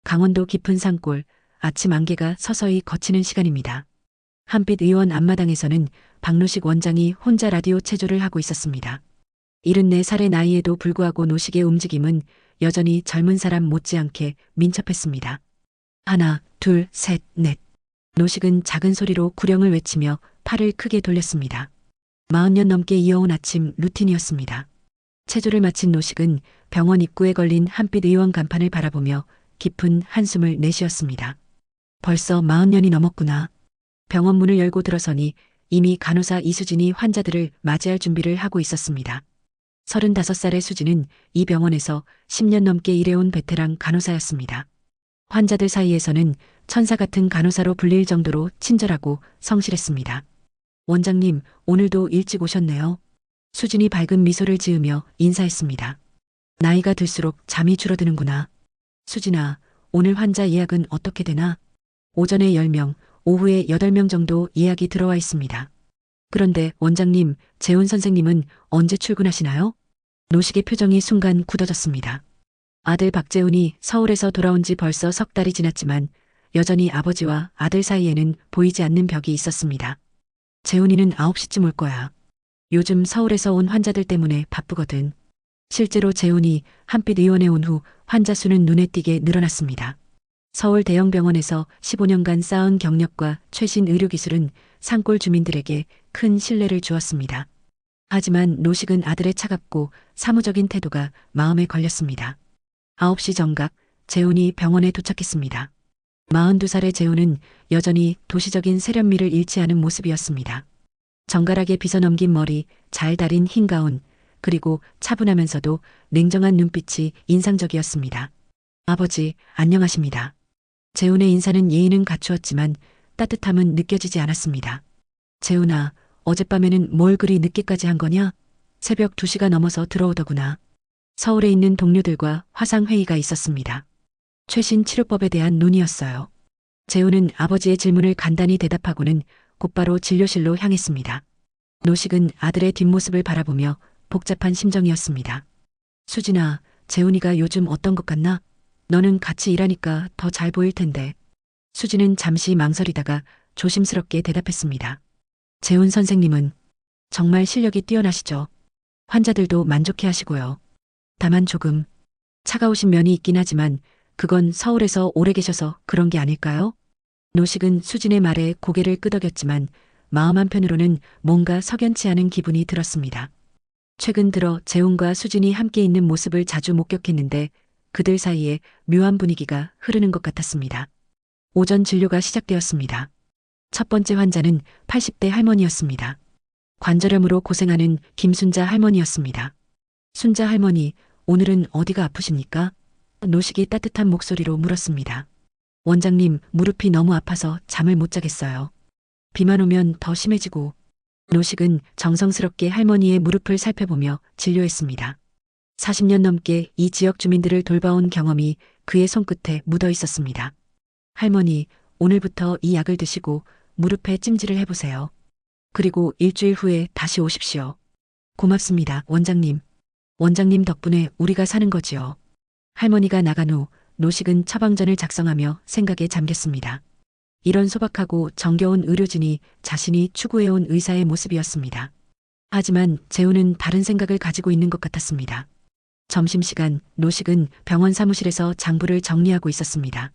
강원도 깊은 산골, 아침 안개가 서서히 걷히는 시간입니다. 한빛 의원 앞마당에서는 박노식 원장이 혼자 라디오 체조를 하고 있었습니다. 74살의 나이에도 불구하고 노식의 움직임은 여전히 젊은 사람 못지않게 민첩했습니다. 하나, 둘, 셋, 넷. 노식은 작은 소리로 구령을 외치며 팔을 크게 돌렸습니다. 40년 넘게 이어온 아침 루틴이었습니다. 체조를 마친 노식은 병원 입구에 걸린 한빛 의원 간판을 바라보며 깊은 한숨을 내쉬었습니다. 벌써 40년이 넘었구나. 병원 문을 열고 들어서니 이미 간호사 이수진이 환자들을 맞이할 준비를 하고 있었습니다. 35살의 수진은 이 병원에서 10년 넘게 일해온 베테랑 간호사였습니다. 환자들 사이에서는 천사 같은 간호사로 불릴 정도로 친절하고 성실했습니다. 원장님, 오늘도 일찍 오셨네요. 수진이 밝은 미소를 지으며 인사했습니다. 나이가 들수록 잠이 줄어드는구나. 수진아, 오늘 환자 예약은 어떻게 되나? 오전에 10명, 오후에 8명 정도 예약이 들어와 있습니다. 그런데 원장님, 재훈 선생님은 언제 출근하시나요? 노식의 표정이 순간 굳어졌습니다. 아들 박재훈이 서울에서 돌아온 지 벌써 석 달이 지났지만 여전히 아버지와 아들 사이에는 보이지 않는 벽이 있었습니다. 재훈이는 9시쯤 올 거야. 요즘 서울에서 온 환자들 때문에 바쁘거든. 실제로 재훈이 한빛 의원에 온 후 환자 수는 눈에 띄게 늘어났습니다. 서울 대형 병원에서 15년간 쌓은 경력과 최신 의료기술은 산골 주민들에게 큰 신뢰를 주었습니다. 하지만 노식은 아들의 차갑고 사무적인 태도가 마음에 걸렸습니다. 9시 정각, 재훈이 병원에 도착했습니다. 42살의 재훈은 여전히 도시적인 세련미를 잃지 않은 모습이었습니다. 정갈하게 빗어넘긴 머리, 잘 다린 흰 가운, 그리고 차분하면서도 냉정한 눈빛이 인상적이었습니다. 아버지, 안녕하십니다. 재훈의 인사는 예의는 갖추었지만 따뜻함은 느껴지지 않았습니다. 재훈아, 어젯밤에는 뭘 그리 늦게까지 한 거냐? 새벽 2시가 넘어서 들어오더구나. 서울에 있는 동료들과 화상회의가 있었습니다. 최신 치료법에 대한 논의였어요. 재훈은 아버지의 질문을 간단히 대답하고는 곧바로 진료실로 향했습니다. 노식은 아들의 뒷모습을 바라보며 복잡한 심정이었습니다. 수진아, 재훈이가 요즘 어떤 것 같나? 너는 같이 일하니까 더 잘 보일 텐데. 수진은 잠시 망설이다가 조심스럽게 대답했습니다. 재훈 선생님은 정말 실력이 뛰어나시죠. 환자들도 만족해 하시고요. 다만 조금 차가우신 면이 있긴 하지만 그건 서울에서 오래 계셔서 그런 게 아닐까요? 노식은 수진의 말에 고개를 끄덕였지만 마음 한편으로는 뭔가 석연치 않은 기분이 들었습니다. 최근 들어 재훈과 수진이 함께 있는 모습을 자주 목격했는데 그들 사이에 묘한 분위기가 흐르는 것 같았습니다. 오전 진료가 시작되었습니다. 첫 번째 환자는 80대 할머니였습니다. 관절염으로 고생하는 김순자 할머니였습니다. 순자 할머니, 오늘은 어디가 아프십니까? 노식이 따뜻한 목소리로 물었습니다. 원장님, 무릎이 너무 아파서 잠을 못 자겠어요. 비만 오면 더 심해지고. 노식은 정성스럽게 할머니의 무릎을 살펴보며 진료했습니다. 40년 넘게 이 지역 주민들을 돌봐온 경험이 그의 손끝에 묻어 있었습니다. 할머니, 오늘부터 이 약을 드시고 무릎에 찜질을 해보세요. 그리고 일주일 후에 다시 오십시오. 고맙습니다, 원장님. 원장님 덕분에 우리가 사는 거지요. 할머니가 나간 후 노식은 처방전을 작성하며 생각에 잠겼습니다. 이런 소박하고 정겨운 의료진이 자신이 추구해온 의사의 모습이었습니다. 하지만 재훈은 다른 생각을 가지고 있는 것 같았습니다. 점심시간 노식은 병원 사무실에서 장부를 정리하고 있었습니다.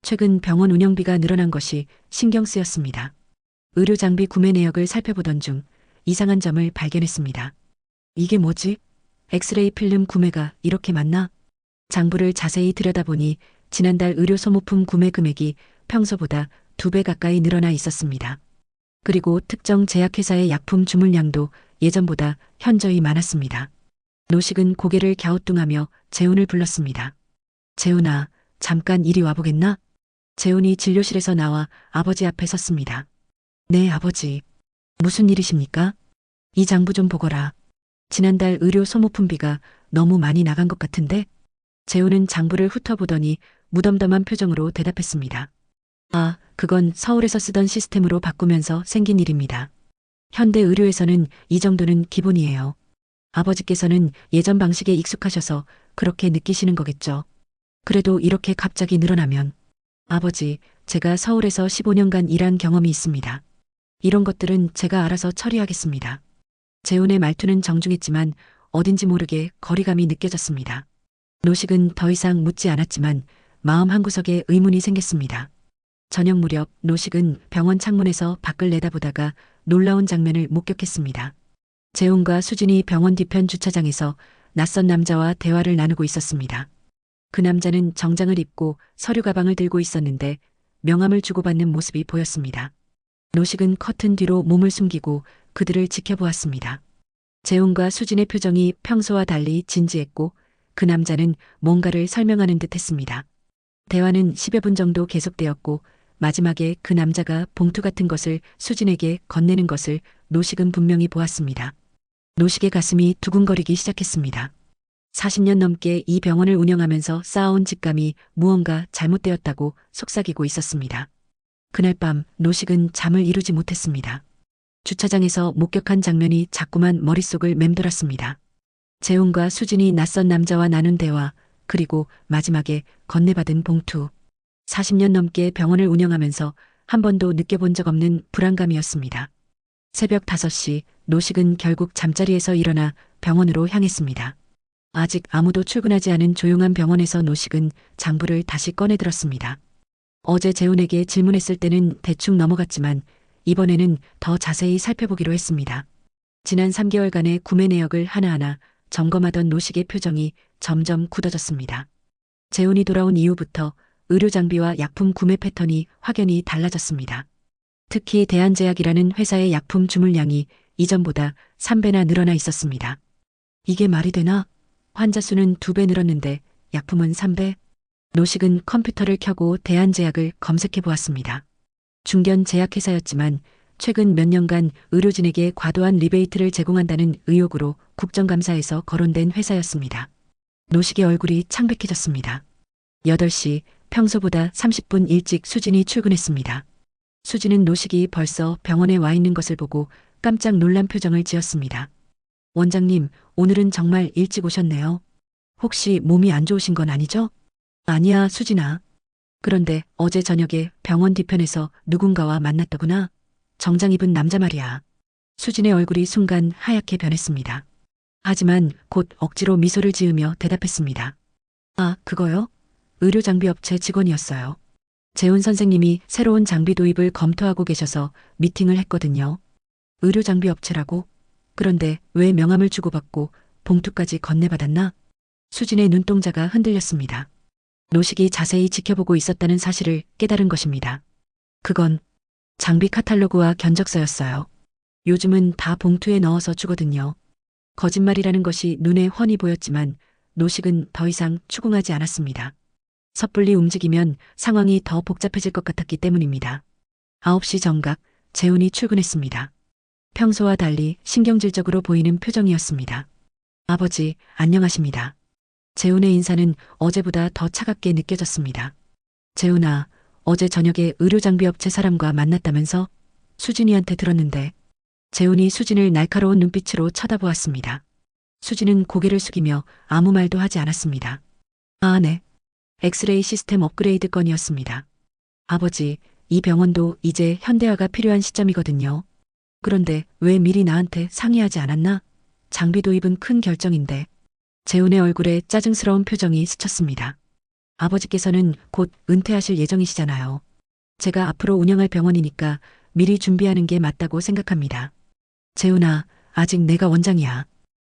최근 병원 운영비가 늘어난 것이 신경 쓰였습니다. 의료 장비 구매 내역을 살펴보던 중 이상한 점을 발견했습니다. 이게 뭐지? 엑스레이 필름 구매가 이렇게 많나? 장부를 자세히 들여다보니 지난달 의료 소모품 구매 금액이 평소보다 2배 가까이 늘어나 있었습니다. 그리고 특정 제약회사의 약품 주문량도 예전보다 현저히 많았습니다. 노식은 고개를 갸우뚱하며 재훈을 불렀습니다. 재훈아, 잠깐 이리 와보겠나? 재훈이 진료실에서 나와 아버지 앞에 섰습니다. 네, 아버지. 무슨 일이십니까? 이 장부 좀 보거라. 지난달 의료 소모품비가 너무 많이 나간 것 같은데? 재훈은 장부를 훑어보더니 무덤덤한 표정으로 대답했습니다. 아, 그건 서울에서 쓰던 시스템으로 바꾸면서 생긴 일입니다. 현대 의료에서는 이 정도는 기본이에요. 아버지께서는 예전 방식에 익숙하셔서 그렇게 느끼시는 거겠죠. 그래도 이렇게 갑자기 늘어나면. 아버지, 제가 서울에서 15년간 일한 경험이 있습니다. 이런 것들은 제가 알아서 처리하겠습니다. 재훈의 말투는 정중했지만 어딘지 모르게 거리감이 느껴졌습니다. 노식은 더 이상 묻지 않았지만 마음 한구석에 의문이 생겼습니다. 저녁 무렵 노식은 병원 창문에서 밖을 내다보다가 놀라운 장면을 목격했습니다. 재훈과 수진이 병원 뒤편 주차장에서 낯선 남자와 대화를 나누고 있었습니다. 그 남자는 정장을 입고 서류 가방을 들고 있었는데 명함을 주고받는 모습이 보였습니다. 노식은 커튼 뒤로 몸을 숨기고 그들을 지켜보았습니다. 재훈과 수진의 표정이 평소와 달리 진지했고 그 남자는 뭔가를 설명하는 듯 했습니다. 대화는 10여 분 정도 계속되었고 마지막에 그 남자가 봉투 같은 것을 수진에게 건네는 것을 노식은 분명히 보았습니다. 노식의 가슴이 두근거리기 시작했습니다. 40년 넘게 이 병원을 운영하면서 쌓아온 직감이 무언가 잘못되었다고 속삭이고 있었습니다. 그날 밤 노식은 잠을 이루지 못했습니다. 주차장에서 목격한 장면이 자꾸만 머릿속을 맴돌았습니다. 재훈과 수진이 낯선 남자와 나눈 대화, 그리고 마지막에 건네받은 봉투. 40년 넘게 병원을 운영하면서 한 번도 느껴본 적 없는 불안감이었습니다. 새벽 5시 노식은 결국 잠자리에서 일어나 병원으로 향했습니다. 아직 아무도 출근하지 않은 조용한 병원에서 노식은 장부를 다시 꺼내들었습니다. 어제 재훈에게 질문했을 때는 대충 넘어갔지만 이번에는 더 자세히 살펴보기로 했습니다. 지난 3개월간의 구매 내역을 하나하나 점검하던 노식의 표정이 점점 굳어졌습니다. 재훈이 돌아온 이후부터 의료 장비와 약품 구매 패턴이 확연히 달라졌습니다. 특히 대한제약이라는 회사의 약품 주문량이 이전보다 3배나 늘어나 있었습니다. 이게 말이 되나? 환자 수는 2배 늘었는데 약품은 3배? 노식은 컴퓨터를 켜고 대한제약을 검색해 보았습니다. 중견 제약회사였지만 최근 몇 년간 의료진에게 과도한 리베이트를 제공한다는 의혹으로 국정감사에서 거론된 회사였습니다. 노식의 얼굴이 창백해졌습니다. 8시 평소보다 30분 일찍 수진이 출근했습니다. 수진은 노식이 벌써 병원에 와 있는 것을 보고 깜짝 놀란 표정을 지었습니다. 원장님, 오늘은 정말 일찍 오셨네요. 혹시 몸이 안 좋으신 건 아니죠? 아니야, 수진아. 그런데 어제 저녁에 병원 뒤편에서 누군가와 만났더구나. 정장 입은 남자 말이야. 수진의 얼굴이 순간 하얗게 변했습니다. 하지만 곧 억지로 미소를 지으며 대답했습니다. 아, 그거요? 의료장비업체 직원이었어요. 재훈 선생님이 새로운 장비 도입을 검토하고 계셔서 미팅을 했거든요. 의료장비업체라고? 그런데 왜 명함을 주고받고 봉투까지 건네받았나? 수진의 눈동자가 흔들렸습니다. 노식이 자세히 지켜보고 있었다는 사실을 깨달은 것입니다. 그건 장비 카탈로그와 견적서였어요. 요즘은 다 봉투에 넣어서 주거든요. 거짓말이라는 것이 눈에 훤히 보였지만 노식은 더 이상 추궁하지 않았습니다. 섣불리 움직이면 상황이 더 복잡해질 것 같았기 때문입니다. 9시 정각, 재훈이 출근했습니다. 평소와 달리 신경질적으로 보이는 표정이었습니다. 아버지, 안녕하십니다. 재훈의 인사는 어제보다 더 차갑게 느껴졌습니다. 재훈아, 어제 저녁에 의료장비업체 사람과 만났다면서? 수진이한테 들었는데. 재훈이 수진을 날카로운 눈빛으로 쳐다보았습니다. 수진은 고개를 숙이며 아무 말도 하지 않았습니다. 아, 네. 엑스레이 시스템 업그레이드 건이었습니다. 아버지, 이 병원도 이제 현대화가 필요한 시점이거든요. 그런데 왜 미리 나한테 상의하지 않았나? 장비 도입은 큰 결정인데. 재훈의 얼굴에 짜증스러운 표정이 스쳤습니다. 아버지께서는 곧 은퇴하실 예정이시잖아요. 제가 앞으로 운영할 병원이니까 미리 준비하는 게 맞다고 생각합니다. 재훈아, 아직 내가 원장이야.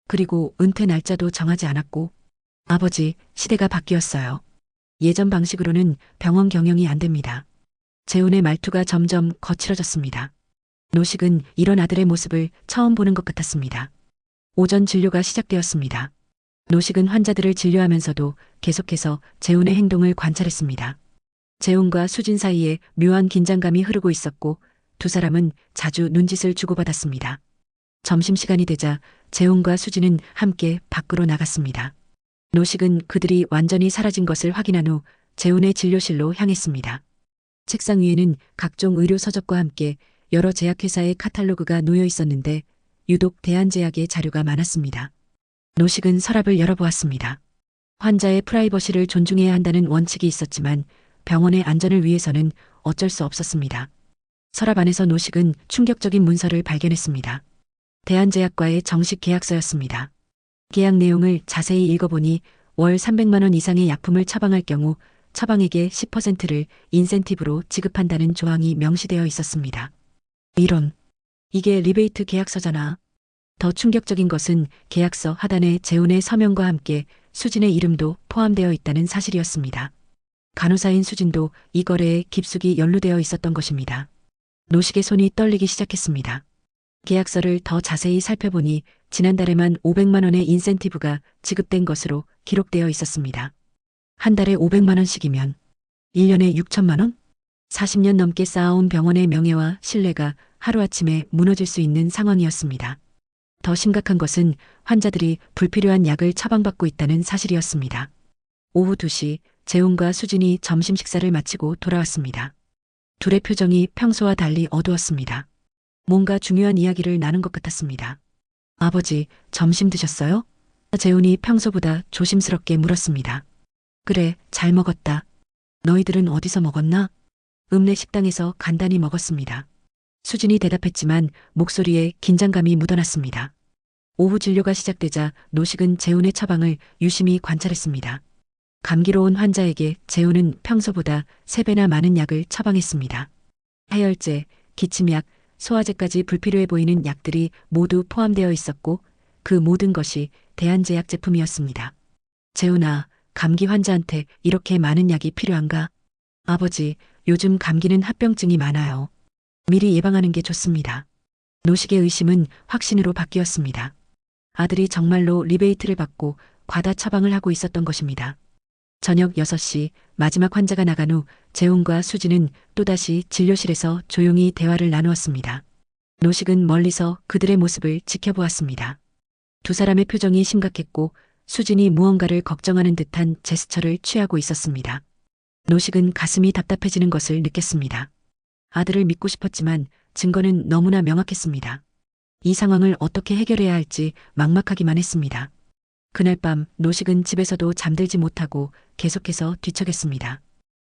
그리고 은퇴 날짜도 정하지 않았고. 아버지, 시대가 바뀌었어요. 예전 방식으로는 병원 경영이 안 됩니다. 재훈의 말투가 점점 거칠어졌습니다. 노식은 이런 아들의 모습을 처음 보는 것 같았습니다. 오전 진료가 시작되었습니다. 노식은 환자들을 진료하면서도 계속해서 재훈의 행동을 관찰했습니다. 재훈과 수진 사이에 묘한 긴장감이 흐르고 있었고 두 사람은 자주 눈짓을 주고받았습니다. 점심시간이 되자 재훈과 수진은 함께 밖으로 나갔습니다. 노식은 그들이 완전히 사라진 것을 확인한 후 재훈의 진료실로 향했습니다. 책상 위에는 각종 의료 서적과 함께 여러 제약회사의 카탈로그가 놓여 있었는데 유독 대한제약의 자료가 많았습니다. 노식은 서랍을 열어보았습니다. 환자의 프라이버시를 존중해야 한다는 원칙이 있었지만 병원의 안전을 위해서는 어쩔 수 없었습니다. 서랍 안에서 노식은 충격적인 문서를 발견했습니다. 대한제약과의 정식 계약서였습니다. 계약 내용을 자세히 읽어보니 월 300만 원 이상의 약품을 처방할 경우 처방액의 10%를 인센티브로 지급한다는 조항이 명시되어 있었습니다. 이런, 이게 리베이트 계약서잖아. 더 충격적인 것은 계약서 하단에 재훈의 서명과 함께 수진의 이름도 포함되어 있다는 사실이었습니다. 간호사인 수진도 이 거래에 깊숙이 연루되어 있었던 것입니다. 노식의 손이 떨리기 시작했습니다. 계약서를 더 자세히 살펴보니 지난달에만 500만 원의 인센티브가 지급된 것으로 기록되어 있었습니다. 한 달에 500만 원씩이면 1년에 6천만 원? 40년 넘게 쌓아온 병원의 명예와 신뢰가 하루아침에 무너질 수 있는 상황이었습니다. 더 심각한 것은 환자들이 불필요한 약을 처방받고 있다는 사실이었습니다. 오후 2시 재훈과 수진이 점심 식사를 마치고 돌아왔습니다. 둘의 표정이 평소와 달리 어두웠습니다. 뭔가 중요한 이야기를 나눈 것 같았습니다. 아버지, 점심 드셨어요? 재훈이 평소보다 조심스럽게 물었습니다. 그래, 잘 먹었다. 너희들은 어디서 먹었나? 읍내 식당에서 간단히 먹었습니다. 수진이 대답했지만 목소리에 긴장감이 묻어났습니다. 오후 진료가 시작되자 노식은 재훈의 처방을 유심히 관찰했습니다. 감기로 온 환자에게 재훈은 평소보다 3배나 많은 약을 처방했습니다. 해열제, 기침약, 소화제까지 불필요해 보이는 약들이 모두 포함되어 있었고 그 모든 것이 대한제약 제품이었습니다. 재훈아, 감기 환자한테 이렇게 많은 약이 필요한가? 아버지, 요즘 감기는 합병증이 많아요. 미리 예방하는 게 좋습니다. 노식의 의심은 확신으로 바뀌었습니다. 아들이 정말로 리베이트를 받고 과다 처방을 하고 있었던 것입니다. 저녁 6시 마지막 환자가 나간 후 재훈과 수진은 또다시 진료실에서 조용히 대화를 나누었습니다. 노식은 멀리서 그들의 모습을 지켜보았습니다. 두 사람의 표정이 심각했고 수진이 무언가를 걱정하는 듯한 제스처를 취하고 있었습니다. 노식은 가슴이 답답해지는 것을 느꼈습니다. 아들을 믿고 싶었지만 증거는 너무나 명확했습니다. 이 상황을 어떻게 해결해야 할지 막막하기만 했습니다. 그날 밤 노식은 집에서도 잠들지 못하고 계속해서 뒤척였습니다.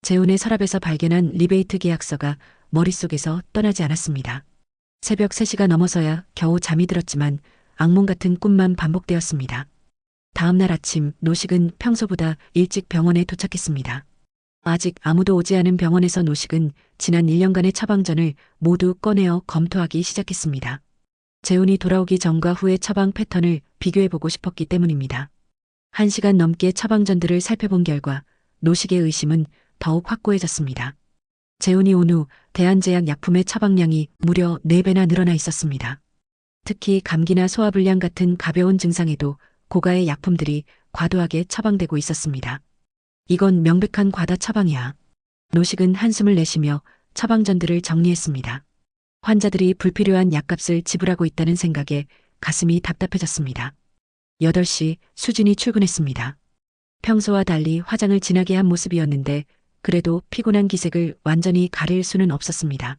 재훈의 서랍에서 발견한 리베이트 계약서가 머릿속에서 떠나지 않았습니다. 새벽 3시가 넘어서야 겨우 잠이 들었지만 악몽 같은 꿈만 반복되었습니다. 다음 날 아침 노식은 평소보다 일찍 병원에 도착했습니다. 아직 아무도 오지 않은 병원에서 노식은 지난 1년간의 처방전을 모두 꺼내어 검토하기 시작했습니다. 재훈이 돌아오기 전과 후의 처방 패턴을 비교해보고 싶었기 때문입니다. 1시간 넘게 처방전들을 살펴본 결과 노식의 의심은 더욱 확고해졌습니다. 재훈이 온 후 대한제약 약품의 처방량이 무려 4배나 늘어나 있었습니다. 특히 감기나 소화불량 같은 가벼운 증상에도 고가의 약품들이 과도하게 처방되고 있었습니다. 이건 명백한 과다 처방이야. 노식은 한숨을 내쉬며 처방전들을 정리했습니다. 환자들이 불필요한 약값을 지불하고 있다는 생각에 가슴이 답답해졌습니다. 8시 수진이 출근했습니다. 평소와 달리 화장을 진하게 한 모습이었는데 그래도 피곤한 기색을 완전히 가릴 수는 없었습니다.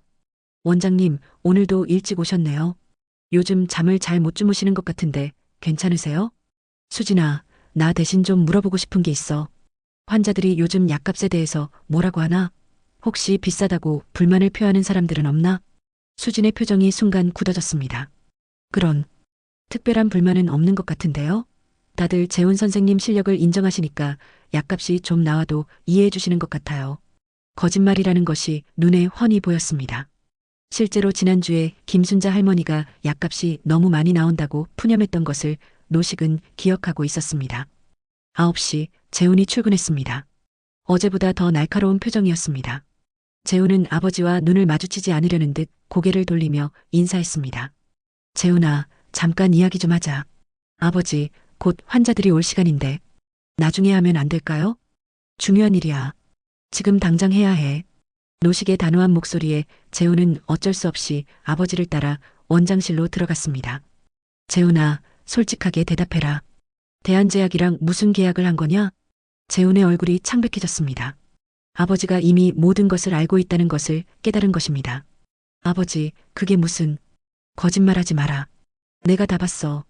원장님, 오늘도 일찍 오셨네요. 요즘 잠을 잘 못 주무시는 것 같은데 괜찮으세요? 수진아, 나 대신 좀 물어보고 싶은 게 있어. 환자들이 요즘 약값에 대해서 뭐라고 하나? 혹시 비싸다고 불만을 표하는 사람들은 없나? 수진의 표정이 순간 굳어졌습니다. 그런 특별한 불만은 없는 것 같은데요? 다들 재훈 선생님 실력을 인정하시니까 약값이 좀 나와도 이해해 주시는 것 같아요. 거짓말이라는 것이 눈에 훤히 보였습니다. 실제로 지난주에 김순자 할머니가 약값이 너무 많이 나온다고 푸념했던 것을 노식은 기억하고 있었습니다. 9시 재훈이 출근했습니다. 어제보다 더 날카로운 표정이었습니다. 재훈은 아버지와 눈을 마주치지 않으려는 듯 고개를 돌리며 인사했습니다. 재훈아, 잠깐 이야기 좀 하자. 아버지, 곧 환자들이 올 시간인데 나중에 하면 안 될까요? 중요한 일이야. 지금 당장 해야 해. 노식의 단호한 목소리에 재훈은 어쩔 수 없이 아버지를 따라 원장실로 들어갔습니다. 재훈아, 솔직하게 대답해라. 대한제약이랑 무슨 계약을 한 거냐? 재훈의 얼굴이 창백해졌습니다. 아버지가 이미 모든 것을 알고 있다는 것을 깨달은 것입니다. 아버지, 그게 무슨... 거짓말하지 마라. 내가 다 봤어.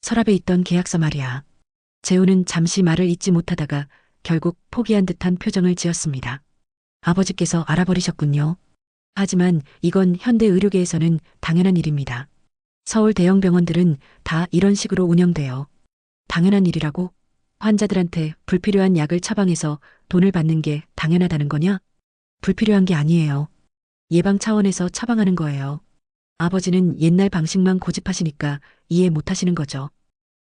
서랍에 있던 계약서 말이야. 재훈은 잠시 말을 잇지 못하다가 결국 포기한 듯한 표정을 지었습니다. 아버지께서 알아버리셨군요. 하지만 이건 현대 의료계에서는 당연한 일입니다. 서울 대형 병원들은 다 이런 식으로 운영돼요. 당연한 일이라고? 환자들한테 불필요한 약을 처방해서 돈을 받는 게 당연하다는 거냐? 불필요한 게 아니에요. 예방 차원에서 처방하는 거예요. 아버지는 옛날 방식만 고집하시니까 이해 못 하시는 거죠.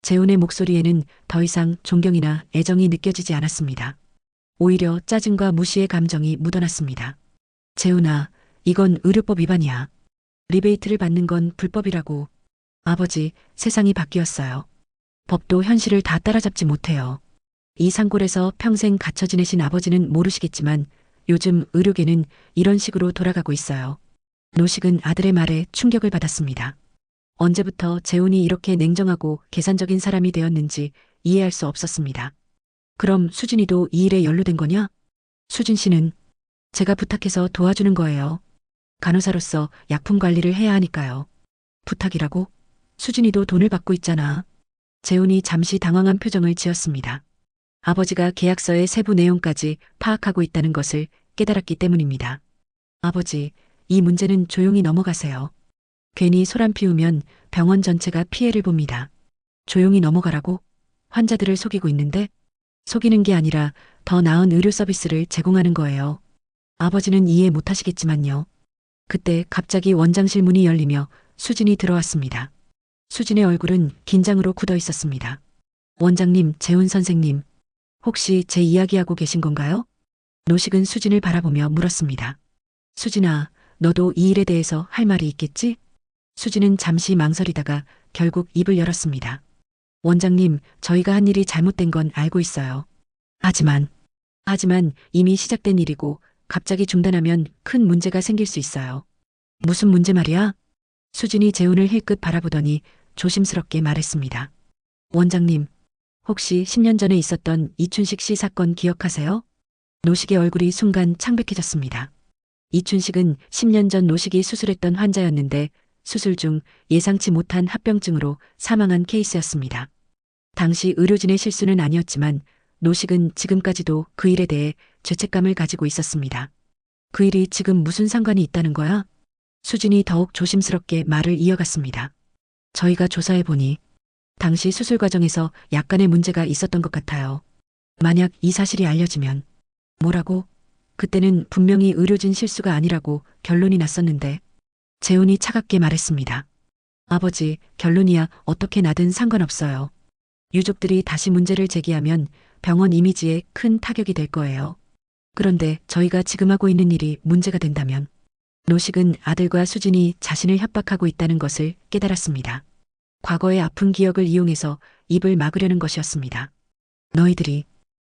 재훈의 목소리에는 더 이상 존경이나 애정이 느껴지지 않았습니다. 오히려 짜증과 무시의 감정이 묻어났습니다. 재훈아, 이건 의료법 위반이야. 리베이트를 받는 건 불법이라고. 아버지, 세상이 바뀌었어요. 법도 현실을 다 따라잡지 못해요. 이 산골에서 평생 갇혀 지내신 아버지는 모르시겠지만 요즘 의료계는 이런 식으로 돌아가고 있어요. 노식은 아들의 말에 충격을 받았습니다. 언제부터 재훈이 이렇게 냉정하고 계산적인 사람이 되었는지 이해할 수 없었습니다. 그럼 수진이도 이 일에 연루된 거냐? 수진 씨는 제가 부탁해서 도와주는 거예요. 간호사로서 약품 관리를 해야 하니까요. 부탁이라고? 수진이도 돈을 받고 있잖아. 재훈이 잠시 당황한 표정을 지었습니다. 아버지가 계약서의 세부 내용까지 파악하고 있다는 것을 깨달았기 때문입니다. 아버지, 이 문제는 조용히 넘어가세요. 괜히 소란 피우면 병원 전체가 피해를 봅니다. 조용히 넘어가라고? 환자들을 속이고 있는데? 속이는 게 아니라 더 나은 의료 서비스를 제공하는 거예요. 아버지는 이해 못 하시겠지만요. 그때 갑자기 원장실 문이 열리며 수진이 들어왔습니다. 수진의 얼굴은 긴장으로 굳어 있었습니다. 원장님, 재훈 선생님, 혹시 제 이야기하고 계신 건가요? 노식은 수진을 바라보며 물었습니다. 수진아, 너도 이 일에 대해서 할 말이 있겠지? 수진은 잠시 망설이다가 결국 입을 열었습니다. 원장님, 저희가 한 일이 잘못된 건 알고 있어요. 하지만 이미 시작된 일이고 갑자기 중단하면 큰 문제가 생길 수 있어요. 무슨 문제 말이야? 수진이 재훈을 힐끗 바라보더니 조심스럽게 말했습니다. 원장님, 혹시 10년 전에 있었던 이춘식 씨 사건 기억하세요? 노식의 얼굴이 순간 창백해졌습니다. 이춘식은 10년 전 노식이 수술했던 환자였는데 수술 중 예상치 못한 합병증으로 사망한 케이스였습니다. 당시 의료진의 실수는 아니었지만 노식은 지금까지도 그 일에 대해 죄책감을 가지고 있었습니다. 그 일이 지금 무슨 상관이 있다는 거야? 수진이 더욱 조심스럽게 말을 이어갔습니다. 저희가 조사해보니 당시 수술 과정에서 약간의 문제가 있었던 것 같아요. 만약 이 사실이 알려지면 뭐라고? 그때는 분명히 의료진 실수가 아니라고 결론이 났었는데 재훈이 차갑게 말했습니다. 아버지, 결론이야 어떻게 나든 상관없어요. 유족들이 다시 문제를 제기하면 병원 이미지에 큰 타격이 될 거예요. 그런데 저희가 지금 하고 있는 일이 문제가 된다면 노식은 아들과 수진이 자신을 협박하고 있다는 것을 깨달았습니다. 과거의 아픈 기억을 이용해서 입을 막으려는 것이었습니다. 너희들이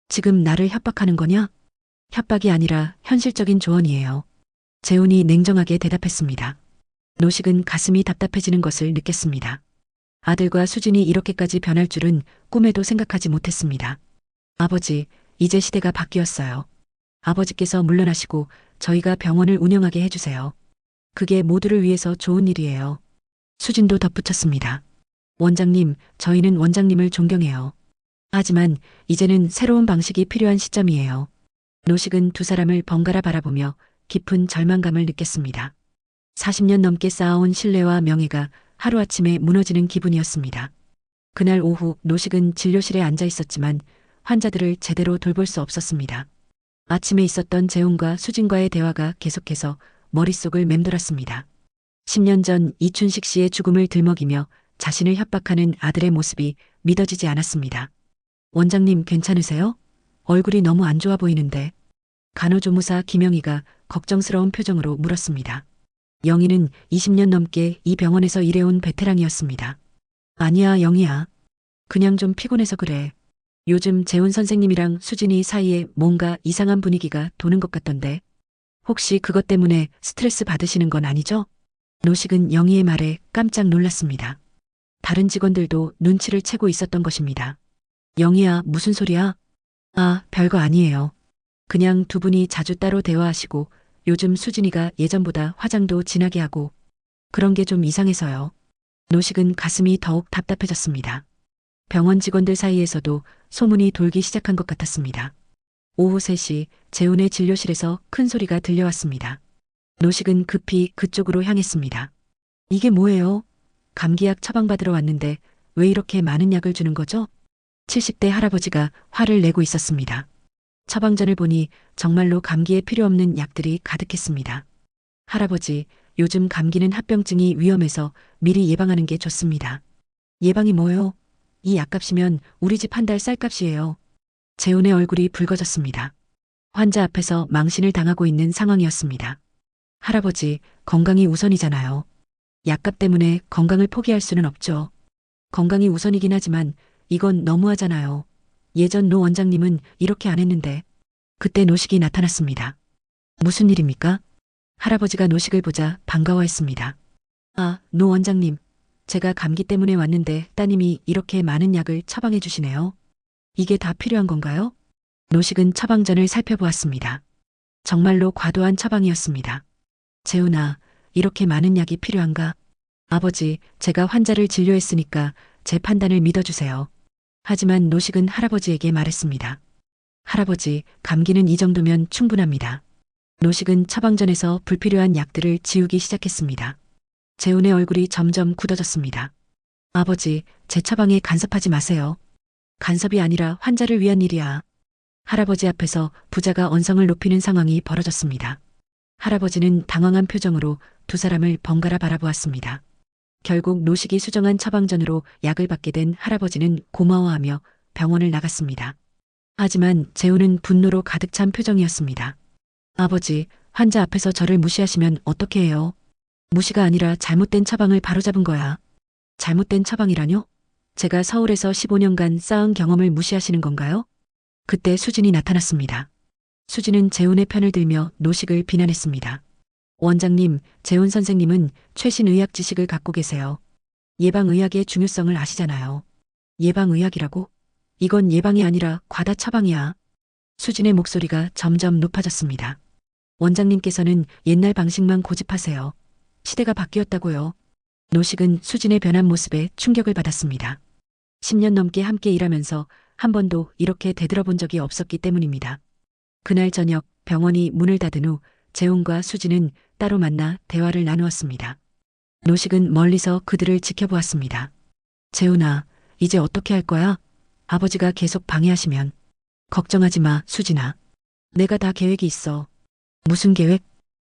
지금 나를 협박하는 거냐? 협박이 아니라 현실적인 조언이에요. 재훈이 냉정하게 대답했습니다. 노식은 가슴이 답답해지는 것을 느꼈습니다. 아들과 수진이 이렇게까지 변할 줄은 꿈에도 생각하지 못했습니다. 아버지, 이제 시대가 바뀌었어요. 아버지께서 물러나시고 저희가 병원을 운영하게 해주세요. 그게 모두를 위해서 좋은 일이에요. 수진도 덧붙였습니다. 원장님, 저희는 원장님을 존경해요. 하지만 이제는 새로운 방식이 필요한 시점이에요. 노식은 두 사람을 번갈아 바라보며 깊은 절망감을 느꼈습니다. 40년 넘게 쌓아온 신뢰와 명예가 하루아침에 무너지는 기분이었습니다. 그날 오후 노식은 진료실에 앉아 있었지만 환자들을 제대로 돌볼 수 없었습니다. 아침에 있었던 재훈과 수진과의 대화가 계속해서 머릿속을 맴돌았습니다. 10년 전 이춘식 씨의 죽음을 들먹이며 자신을 협박하는 아들의 모습이 믿어지지 않았습니다. 원장님 괜찮으세요? 얼굴이 너무 안 좋아 보이는데. 간호조무사 김영희가 걱정스러운 표정으로 물었습니다. 영희는 20년 넘게 이 병원에서 일해온 베테랑이었습니다. 아니야, 영희야. 그냥 좀 피곤해서 그래. 요즘 재훈 선생님이랑 수진이 사이에 뭔가 이상한 분위기가 도는 것 같던데. 혹시 그것 때문에 스트레스 받으시는 건 아니죠? 노식은 영희의 말에 깜짝 놀랐습니다. 다른 직원들도 눈치를 채고 있었던 것입니다. 영희야, 무슨 소리야? 아, 별거 아니에요. 그냥 두 분이 자주 따로 대화하시고 요즘 수진이가 예전보다 화장도 진하게 하고 그런 게 좀 이상해서요. 노식은 가슴이 더욱 답답해졌습니다. 병원 직원들 사이에서도 소문이 돌기 시작한 것 같았습니다. 오후 3시 재훈의 진료실에서 큰 소리가 들려왔습니다. 노식은 급히 그쪽으로 향했습니다. 이게 뭐예요? 감기약 처방받으러 왔는데 왜 이렇게 많은 약을 주는 거죠? 70대 할아버지가 화를 내고 있었습니다. 처방전을 보니 정말로 감기에 필요 없는 약들이 가득했습니다. 할아버지, 요즘 감기는 합병증이 위험해서 미리 예방하는 게 좋습니다. 예방이 뭐요? 이 약값이면 우리 집 한 달 쌀값이에요. 재훈의 얼굴이 붉어졌습니다. 환자 앞에서 망신을 당하고 있는 상황이었습니다. 할아버지, 건강이 우선이잖아요. 약값 때문에 건강을 포기할 수는 없죠. 건강이 우선이긴 하지만 이건 너무하잖아요. 예전 노 원장님은 이렇게 안 했는데. 그때 노식이 나타났습니다. 무슨 일입니까? 할아버지가 노식을 보자 반가워했습니다. 아, 노 원장님. 제가 감기 때문에 왔는데 따님이 이렇게 많은 약을 처방해 주시네요. 이게 다 필요한 건가요? 노식은 처방전을 살펴보았습니다. 정말로 과도한 처방이었습니다. 재훈아, 이렇게 많은 약이 필요한가? 아버지, 제가 환자를 진료했으니까 제 판단을 믿어주세요. 하지만 노식은 할아버지에게 말했습니다. 할아버지, 감기는 이 정도면 충분합니다. 노식은 처방전에서 불필요한 약들을 지우기 시작했습니다. 재훈의 얼굴이 점점 굳어졌습니다. 아버지, 제 처방에 간섭하지 마세요. 간섭이 아니라 환자를 위한 일이야. 할아버지 앞에서 부자가 언성을 높이는 상황이 벌어졌습니다. 할아버지는 당황한 표정으로 두 사람을 번갈아 바라보았습니다. 결국 노식이 수정한 처방전으로 약을 받게 된 할아버지는 고마워하며 병원을 나갔습니다. 하지만 재훈은 분노로 가득 찬 표정이었습니다. 아버지, 환자 앞에서 저를 무시하시면 어떻게 해요? 무시가 아니라 잘못된 처방을 바로잡은 거야. 잘못된 처방이라뇨? 제가 서울에서 15년간 쌓은 경험을 무시하시는 건가요? 그때 수진이 나타났습니다. 수진은 재훈의 편을 들며 노식을 비난했습니다. 원장님, 재훈 선생님은 최신 의학 지식을 갖고 계세요. 예방의학의 중요성을 아시잖아요. 예방의학이라고? 이건 예방이 아니라 과다 처방이야. 수진의 목소리가 점점 높아졌습니다. 원장님께서는 옛날 방식만 고집하세요. 시대가 바뀌었다고요. 노식은 수진의 변한 모습에 충격을 받았습니다. 10년 넘게 함께 일하면서 한 번도 이렇게 대들어본 적이 없었기 때문입니다. 그날 저녁 병원이 문을 닫은 후 재훈과 수진은 따로 만나 대화를 나누었습니다. 노식은 멀리서 그들을 지켜보았습니다. 재훈아, 이제 어떻게 할 거야? 아버지가 계속 방해하시면. 걱정하지 마, 수진아. 내가 다 계획이 있어. 무슨 계획?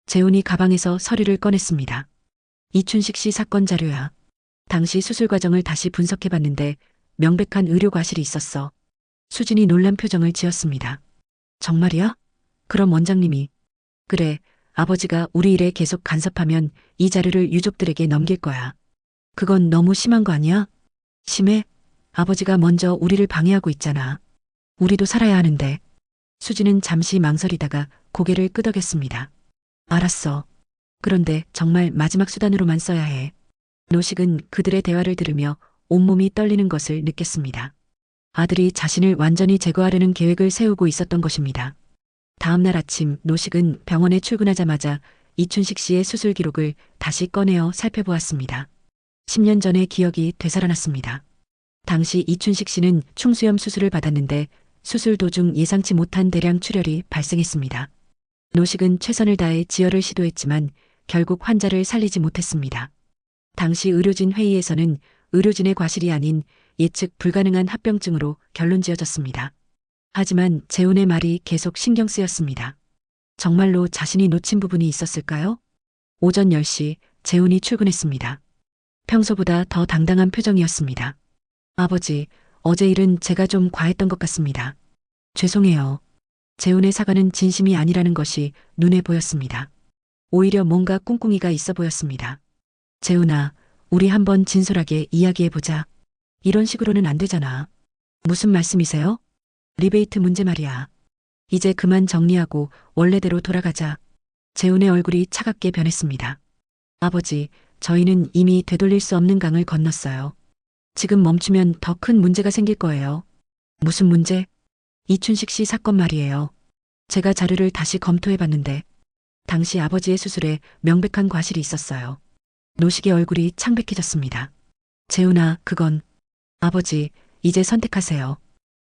재훈이 가방에서 서류를 꺼냈습니다. 이춘식 씨 사건 자료야. 당시 수술 과정을 다시 분석해봤는데 명백한 의료 과실이 있었어. 수진이 놀란 표정을 지었습니다. 정말이야? 그럼 원장님이. 그래, 아버지가 우리 일에 계속 간섭하면 이 자료를 유족들에게 넘길 거야. 그건 너무 심한 거 아니야? 심해? 아버지가 먼저 우리를 방해하고 있잖아. 우리도 살아야 하는데. 수진은 잠시 망설이다가 고개를 끄덕였습니다. 알았어. 그런데 정말 마지막 수단으로만 써야 해. 노식은 그들의 대화를 들으며 온몸이 떨리는 것을 느꼈습니다. 아들이 자신을 완전히 제거하려는 계획을 세우고 있었던 것입니다. 다음 날 아침 노식은 병원에 출근하자마자 이춘식 씨의 수술 기록을 다시 꺼내어 살펴보았습니다. 10년 전의 기억이 되살아났습니다. 당시 이춘식 씨는 충수염 수술을 받았는데 수술 도중 예상치 못한 대량 출혈이 발생했습니다. 노식은 최선을 다해 지혈을 시도했지만 결국 환자를 살리지 못했습니다. 당시 의료진 회의에서는 의료진의 과실이 아닌 예측 불가능한 합병증으로 결론 지어졌습니다. 하지만 재훈의 말이 계속 신경 쓰였습니다. 정말로 자신이 놓친 부분이 있었을까요? 오전 10시 재훈이 출근했습니다. 평소보다 더 당당한 표정이었습니다. 아버지, 어제 일은 제가 좀 과했던 것 같습니다. 죄송해요. 재훈의 사과는 진심이 아니라는 것이 눈에 보였습니다. 오히려 뭔가 꿍꿍이가 있어 보였습니다. 재훈아, 우리 한번 진솔하게 이야기해보자. 이런 식으로는 안 되잖아. 무슨 말씀이세요? 리베이트 문제 말이야. 이제 그만 정리하고 원래대로 돌아가자. 재훈의 얼굴이 차갑게 변했습니다. 아버지, 저희는 이미 되돌릴 수 없는 강을 건넜어요. 지금 멈추면 더 큰 문제가 생길 거예요. 무슨 문제? 이춘식 씨 사건 말이에요. 제가 자료를 다시 검토해봤는데 당시 아버지의 수술에 명백한 과실이 있었어요. 노식의 얼굴이 창백해졌습니다. 재훈아, 그건 아버지, 이제 선택하세요.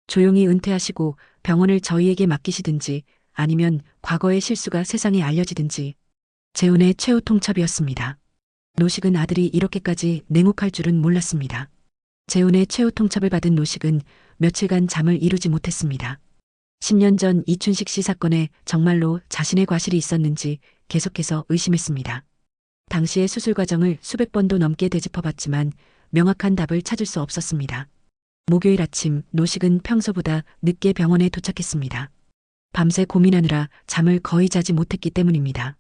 조용히 은퇴하시고 병원을 저희에게 맡기시든지 아니면 과거의 실수가 세상에 알려지든지. 재훈의 최후 통첩이었습니다. 노식은 아들이 이렇게까지 냉혹할 줄은 몰랐습니다. 재훈의 최후 통첩을 받은 노식은 며칠간 잠을 이루지 못했습니다. 10년 전 이춘식 씨 사건에 정말로 자신의 과실이 있었는지 계속해서 의심했습니다. 당시의 수술 과정을 수백 번도 넘게 되짚어봤지만 명확한 답을 찾을 수 없었습니다. 목요일 아침 노식은 평소보다 늦게 병원에 도착했습니다. 밤새 고민하느라 잠을 거의 자지 못했기 때문입니다.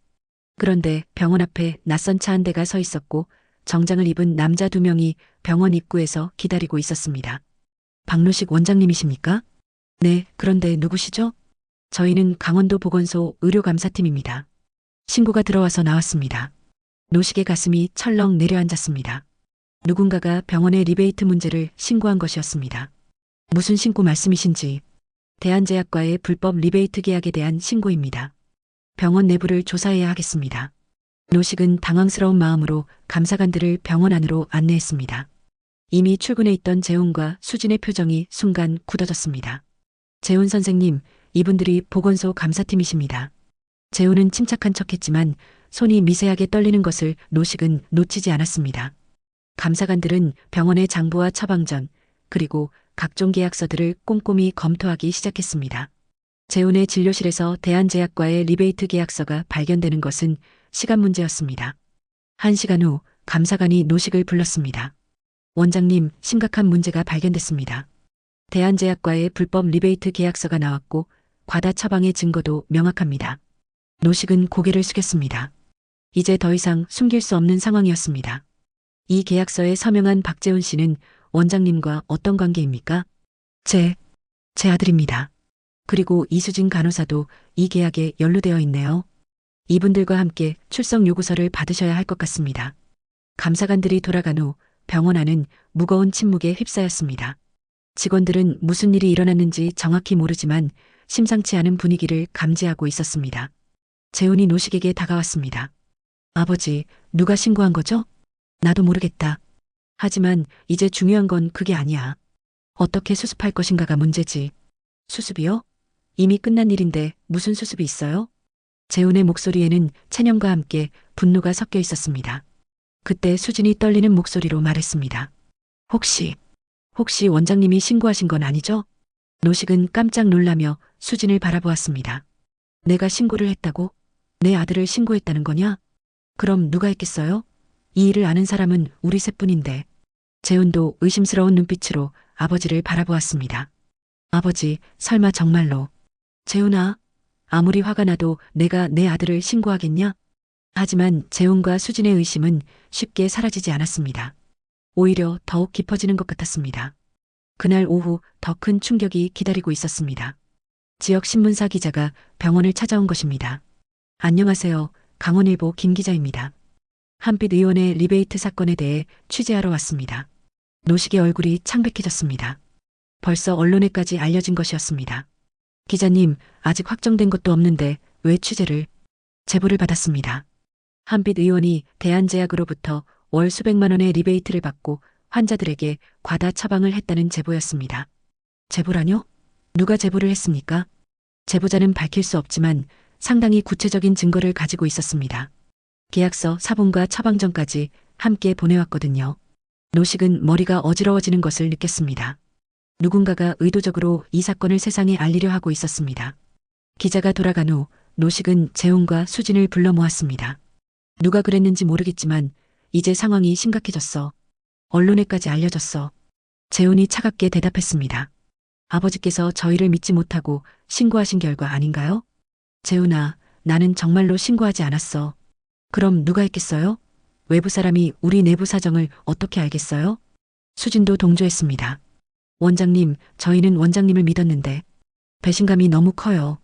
그런데 병원 앞에 낯선 차 한 대가 서 있었고 정장을 입은 남자 2명이 병원 입구에서 기다리고 있었습니다. 박노식 원장님이십니까? 네, 그런데 누구시죠? 저희는 강원도 보건소 의료감사팀입니다. 신고가 들어와서 나왔습니다. 노식의 가슴이 철렁 내려앉았습니다. 누군가가 병원의 리베이트 문제를 신고한 것이었습니다. 무슨 신고 말씀이신지. 대한제약과의 불법 리베이트 계약에 대한 신고입니다. 병원 내부를 조사해야 하겠습니다. 노식은 당황스러운 마음으로 감사관들을 병원 안으로 안내했습니다. 이미 출근해 있던 재훈과 수진의 표정이 순간 굳어졌습니다. 재훈 선생님, 이분들이 보건소 감사팀이십니다. 재훈은 침착한 척했지만 손이 미세하게 떨리는 것을 노식은 놓치지 않았습니다. 감사관들은 병원의 장부와 처방전, 그리고 각종 계약서들을 꼼꼼히 검토하기 시작했습니다. 재훈의 진료실에서 대한제약과의 리베이트 계약서가 발견되는 것은 시간 문제였습니다. 1시간 후 감사관이 노식을 불렀습니다. 원장님, 심각한 문제가 발견됐습니다. 대한제약과의 불법 리베이트 계약서가 나왔고 과다 처방의 증거도 명확합니다. 노식은 고개를 숙였습니다. 이제 더 이상 숨길 수 없는 상황이었습니다. 이 계약서에 서명한 박재훈 씨는 원장님과 어떤 관계입니까? 제 아들입니다. 그리고 이수진 간호사도 이 계약에 연루되어 있네요. 이분들과 함께 출석 요구서를 받으셔야 할 것 같습니다. 감사관들이 돌아간 후 병원 안은 무거운 침묵에 휩싸였습니다. 직원들은 무슨 일이 일어났는지 정확히 모르지만 심상치 않은 분위기를 감지하고 있었습니다. 재훈이 노식에게 다가왔습니다. 아버지, 누가 신고한 거죠? 나도 모르겠다. 하지만 이제 중요한 건 그게 아니야. 어떻게 수습할 것인가가 문제지. 수습이요? 이미 끝난 일인데 무슨 수습이 있어요? 재훈의 목소리에는 체념과 함께 분노가 섞여 있었습니다. 그때 수진이 떨리는 목소리로 말했습니다. 혹시 원장님이 신고하신 건 아니죠? 노식은 깜짝 놀라며 수진을 바라보았습니다. 내가 신고를 했다고? 내 아들을 신고했다는 거냐? 그럼 누가 했겠어요? 이 일을 아는 사람은 우리 셋뿐인데. 재훈도 의심스러운 눈빛으로 아버지를 바라보았습니다. 아버지, 설마 정말로. 재훈아, 아무리 화가 나도 내가 내 아들을 신고하겠냐? 하지만 재훈과 수진의 의심은 쉽게 사라지지 않았습니다. 오히려 더욱 깊어지는 것 같았습니다. 그날 오후 더 큰 충격이 기다리고 있었습니다. 지역 신문사 기자가 병원을 찾아온 것입니다. 안녕하세요. 강원일보 김 기자입니다. 한빛 의원의 리베이트 사건에 대해 취재하러 왔습니다. 노식의 얼굴이 창백해졌습니다. 벌써 언론에까지 알려진 것이었습니다. 기자님, 아직 확정된 것도 없는데 왜 취재를? 제보를 받았습니다. 한빛 의원이 대한제약으로부터 월 수백만 원의 리베이트를 받고 환자들에게 과다 처방을 했다는 제보였습니다. 제보라뇨? 누가 제보를 했습니까? 제보자는 밝힐 수 없지만 상당히 구체적인 증거를 가지고 있었습니다. 계약서 사본과 처방전까지 함께 보내왔거든요. 노식은 머리가 어지러워지는 것을 느꼈습니다. 누군가가 의도적으로 이 사건을 세상에 알리려 하고 있었습니다. 기자가 돌아간 후 노식은 재훈과 수진을 불러 모았습니다. 누가 그랬는지 모르겠지만 이제 상황이 심각해졌어. 언론에까지 알려졌어. 재훈이 차갑게 대답했습니다. 아버지께서 저희를 믿지 못하고 신고하신 결과 아닌가요? 재훈아, 나는 정말로 신고하지 않았어. 그럼 누가 했겠어요? 외부 사람이 우리 내부 사정을 어떻게 알겠어요? 수진도 동조했습니다. 원장님, 저희는 원장님을 믿었는데 배신감이 너무 커요.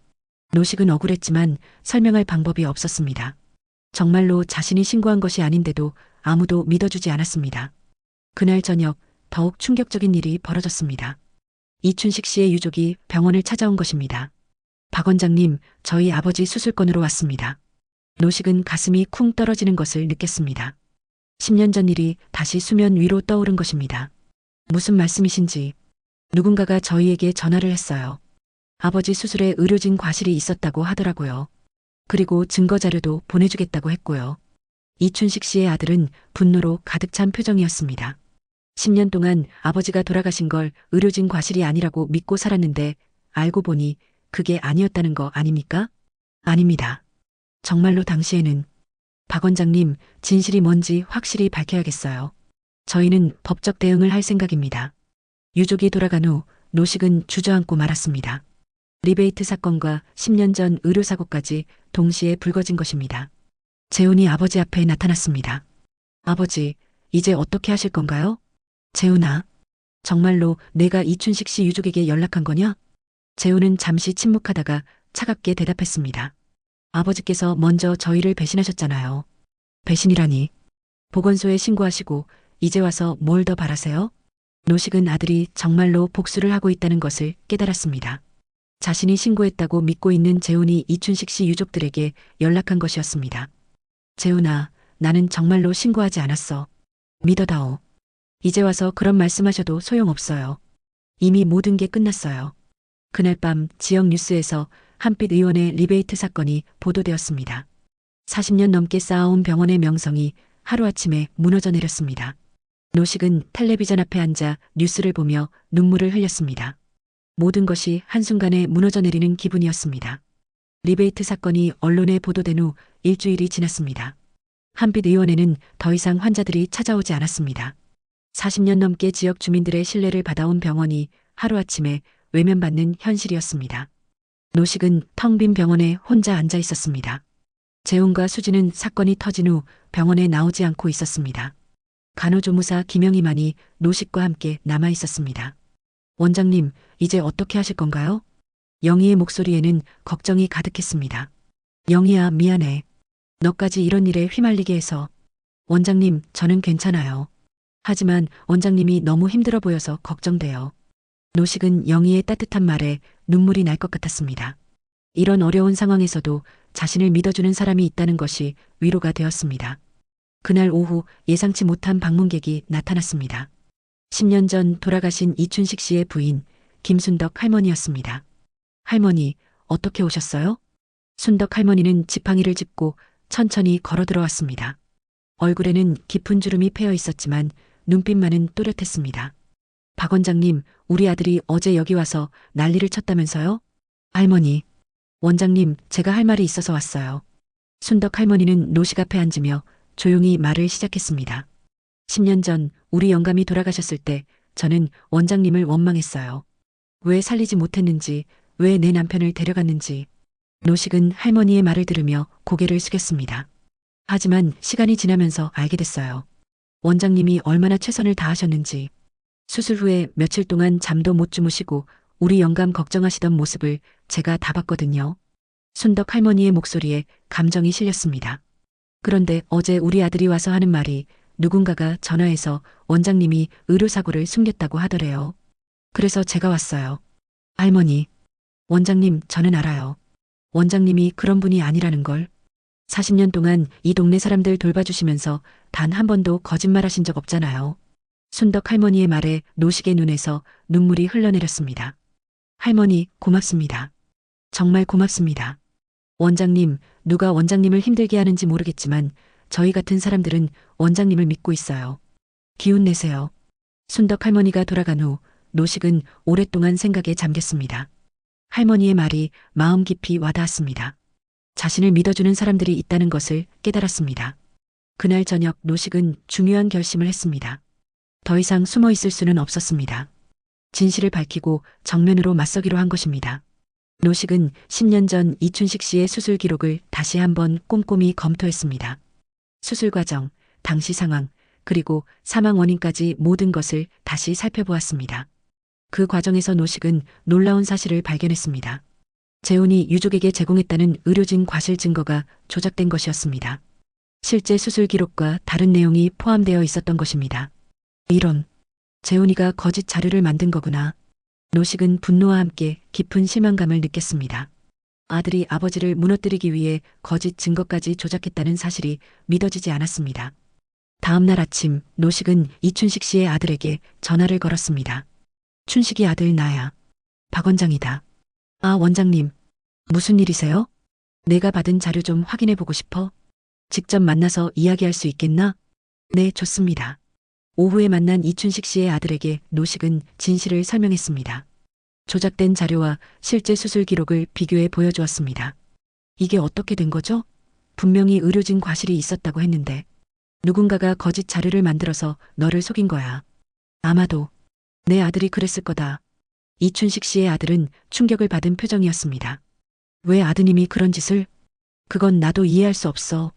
노식은 억울했지만 설명할 방법이 없었습니다. 정말로 자신이 신고한 것이 아닌데도 아무도 믿어주지 않았습니다. 그날 저녁 더욱 충격적인 일이 벌어졌습니다. 이춘식 씨의 유족이 병원을 찾아온 것입니다. 박 원장님, 저희 아버지 수술권으로 왔습니다. 노식은 가슴이 쿵 떨어지는 것을 느꼈습니다. 10년 전 일이 다시 수면 위로 떠오른 것입니다. 무슨 말씀이신지. 누군가가 저희에게 전화를 했어요. 아버지 수술에 의료진 과실이 있었다고 하더라고요. 그리고 증거 자료도 보내주겠다고 했고요. 이춘식 씨의 아들은 분노로 가득 찬 표정이었습니다. 10년 동안 아버지가 돌아가신 걸 의료진 과실이 아니라고 믿고 살았는데 알고 보니 그게 아니었다는 거 아닙니까? 아닙니다. 정말로 당시에는 박 원장님, 진실이 뭔지 확실히 밝혀야겠어요. 저희는 법적 대응을 할 생각입니다. 유족이 돌아간 후 노식은 주저앉고 말았습니다. 리베이트 사건과 10년 전 의료사고까지 동시에 불거진 것입니다. 재훈이 아버지 앞에 나타났습니다. 아버지, 이제 어떻게 하실 건가요? 재훈아, 정말로 내가 이춘식 씨 유족에게 연락한 거냐? 재훈은 잠시 침묵하다가 차갑게 대답했습니다. 아버지께서 먼저 저희를 배신하셨잖아요. 배신이라니. 보건소에 신고하시고 이제 와서 뭘 더 바라세요? 노식은 아들이 정말로 복수를 하고 있다는 것을 깨달았습니다. 자신이 신고했다고 믿고 있는 재훈이 이춘식 씨 유족들에게 연락한 것이었습니다. 재훈아, 나는 정말로 신고하지 않았어. 믿어다오. 이제 와서 그런 말씀하셔도 소용없어요. 이미 모든 게 끝났어요. 그날 밤 지역 뉴스에서 한빛 의원의 리베이트 사건이 보도되었습니다. 40년 넘게 쌓아온 병원의 명성이 하루아침에 무너져 내렸습니다. 노식은 텔레비전 앞에 앉아 뉴스를 보며 눈물을 흘렸습니다. 모든 것이 한순간에 무너져 내리는 기분이었습니다. 리베이트 사건이 언론에 보도된 후 일주일이 지났습니다. 한빛 의원에는 더 이상 환자들이 찾아오지 않았습니다. 40년 넘게 지역 주민들의 신뢰를 받아온 병원이 하루아침에 외면받는 현실이었습니다. 노식은 텅 빈 병원에 혼자 앉아 있었습니다. 재훈과 수지는 사건이 터진 후 병원에 나오지 않고 있었습니다. 간호조무사 김영희만이 노식과 함께 남아 있었습니다. 원장님, 이제 어떻게 하실 건가요? 영희의 목소리에는 걱정이 가득했습니다. 영희야, 미안해. 너까지 이런 일에 휘말리게 해서. 원장님, 저는 괜찮아요. 하지만 원장님이 너무 힘들어 보여서 걱정돼요. 노식은 영희의 따뜻한 말에 눈물이 날 것 같았습니다. 이런 어려운 상황에서도 자신을 믿어주는 사람이 있다는 것이 위로가 되었습니다. 그날 오후 예상치 못한 방문객이 나타났습니다. 10년 전 돌아가신 이춘식 씨의 부인 김순덕 할머니였습니다. 할머니, 어떻게 오셨어요? 순덕 할머니는 지팡이를 짚고 천천히 걸어 들어왔습니다. 얼굴에는 깊은 주름이 패여 있었지만 눈빛만은 또렷했습니다. 박 원장님, 우리 아들이 어제 여기 와서 난리를 쳤다면서요? 할머니, 원장님, 제가 할 말이 있어서 왔어요. 순덕 할머니는 노식 앞에 앉으며 조용히 말을 시작했습니다. 10년 전 우리 영감이 돌아가셨을 때 저는 원장님을 원망했어요. 왜 살리지 못했는지, 왜 내 남편을 데려갔는지. 노식은 할머니의 말을 들으며 고개를 숙였습니다. 하지만 시간이 지나면서 알게 됐어요. 원장님이 얼마나 최선을 다하셨는지. 수술 후에 며칠 동안 잠도 못 주무시고 우리 영감 걱정하시던 모습을 제가 다 봤거든요. 순덕 할머니의 목소리에 감정이 실렸습니다. 그런데 어제 우리 아들이 와서 하는 말이 누군가가 전화해서 원장님이 의료사고를 숨겼다고 하더래요. 그래서 제가 왔어요. 할머니, 원장님, 저는 알아요. 원장님이 그런 분이 아니라는 걸. 40년 동안 이 동네 사람들 돌봐주시면서 단 한 번도 거짓말하신 적 없잖아요. 순덕 할머니의 말에 노식의 눈에서 눈물이 흘러내렸습니다. 할머니, 고맙습니다. 정말 고맙습니다. 원장님, 누가 원장님을 힘들게 하는지 모르겠지만 저희 같은 사람들은 원장님을 믿고 있어요. 기운 내세요. 순덕 할머니가 돌아간 후 노식은 오랫동안 생각에 잠겼습니다. 할머니의 말이 마음 깊이 와닿았습니다. 자신을 믿어주는 사람들이 있다는 것을 깨달았습니다. 그날 저녁 노식은 중요한 결심을 했습니다. 더 이상 숨어 있을 수는 없었습니다. 진실을 밝히고 정면으로 맞서기로 한 것입니다. 노식은 10년 전 이춘식 씨의 수술 기록을 다시 한번 꼼꼼히 검토했습니다. 수술 과정, 당시 상황, 그리고 사망 원인까지 모든 것을 다시 살펴보았습니다. 그 과정에서 노식은 놀라운 사실을 발견했습니다. 재훈이 유족에게 제공했다는 의료진 과실 증거가 조작된 것이었습니다. 실제 수술 기록과 다른 내용이 포함되어 있었던 것입니다. 이런, 재훈이가 거짓 자료를 만든 거구나. 노식은 분노와 함께 깊은 실망감을 느꼈습니다. 아들이 아버지를 무너뜨리기 위해 거짓 증거까지 조작했다는 사실이 믿어지지 않았습니다. 다음 날 아침 노식은 이춘식 씨의 아들에게 전화를 걸었습니다. 춘식이 아들 나야. 박 원장이다. 아, 원장님. 무슨 일이세요? 내가 받은 자료 좀 확인해 보고 싶어. 직접 만나서 이야기할 수 있겠나? 네, 좋습니다. 오후에 만난 이춘식 씨의 아들에게 노식은 진실을 설명했습니다. 조작된 자료와 실제 수술 기록을 비교해 보여주었습니다. 이게 어떻게 된 거죠? 분명히 의료진 과실이 있었다고 했는데 누군가가 거짓 자료를 만들어서 너를 속인 거야. 아마도 내 아들이 그랬을 거다. 이춘식 씨의 아들은 충격을 받은 표정이었습니다. 왜 아드님이 그런 짓을? 그건 나도 이해할 수 없어.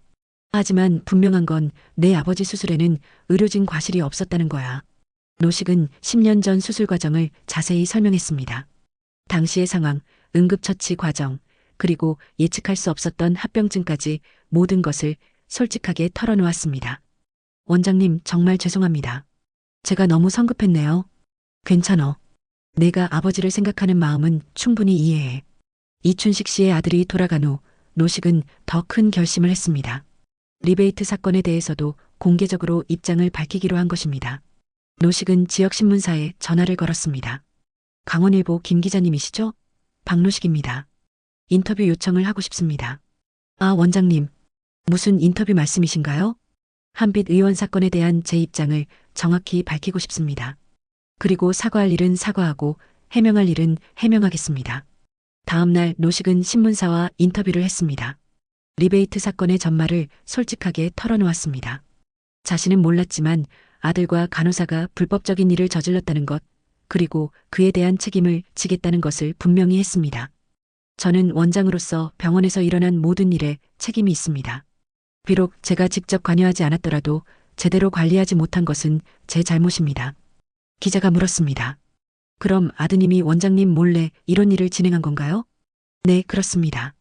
하지만 분명한 건 내 아버지 수술에는 의료진 과실이 없었다는 거야. 노식은 10년 전 수술 과정을 자세히 설명했습니다. 당시의 상황, 응급처치 과정, 그리고 예측할 수 없었던 합병증까지 모든 것을 솔직하게 털어놓았습니다. 원장님, 정말 죄송합니다. 제가 너무 성급했네요. 괜찮어. 내가 아버지를 생각하는 마음은 충분히 이해해. 이춘식 씨의 아들이 돌아간 후 노식은 더 큰 결심을 했습니다. 리베이트 사건에 대해서도 공개적으로 입장을 밝히기로 한 것입니다. 노식은 지역신문사에 전화를 걸었습니다. 강원일보 김 기자님이시죠? 박노식입니다. 인터뷰 요청을 하고 싶습니다. 아, 원장님. 무슨 인터뷰 말씀이신가요? 한빛 의원 사건에 대한 제 입장을 정확히 밝히고 싶습니다. 그리고 사과할 일은 사과하고 해명할 일은 해명하겠습니다. 다음 날 노식은 신문사와 인터뷰를 했습니다. 리베이트 사건의 전말을 솔직하게 털어놓았습니다. 자신은 몰랐지만 아들과 간호사가 불법적인 일을 저질렀다는 것, 그리고 그에 대한 책임을 지겠다는 것을 분명히 했습니다. 저는 원장으로서 병원에서 일어난 모든 일에 책임이 있습니다. 비록 제가 직접 관여하지 않았더라도 제대로 관리하지 못한 것은 제 잘못입니다. 기자가 물었습니다. 그럼 아드님이 원장님 몰래 이런 일을 진행한 건가요? 네, 그렇습니다.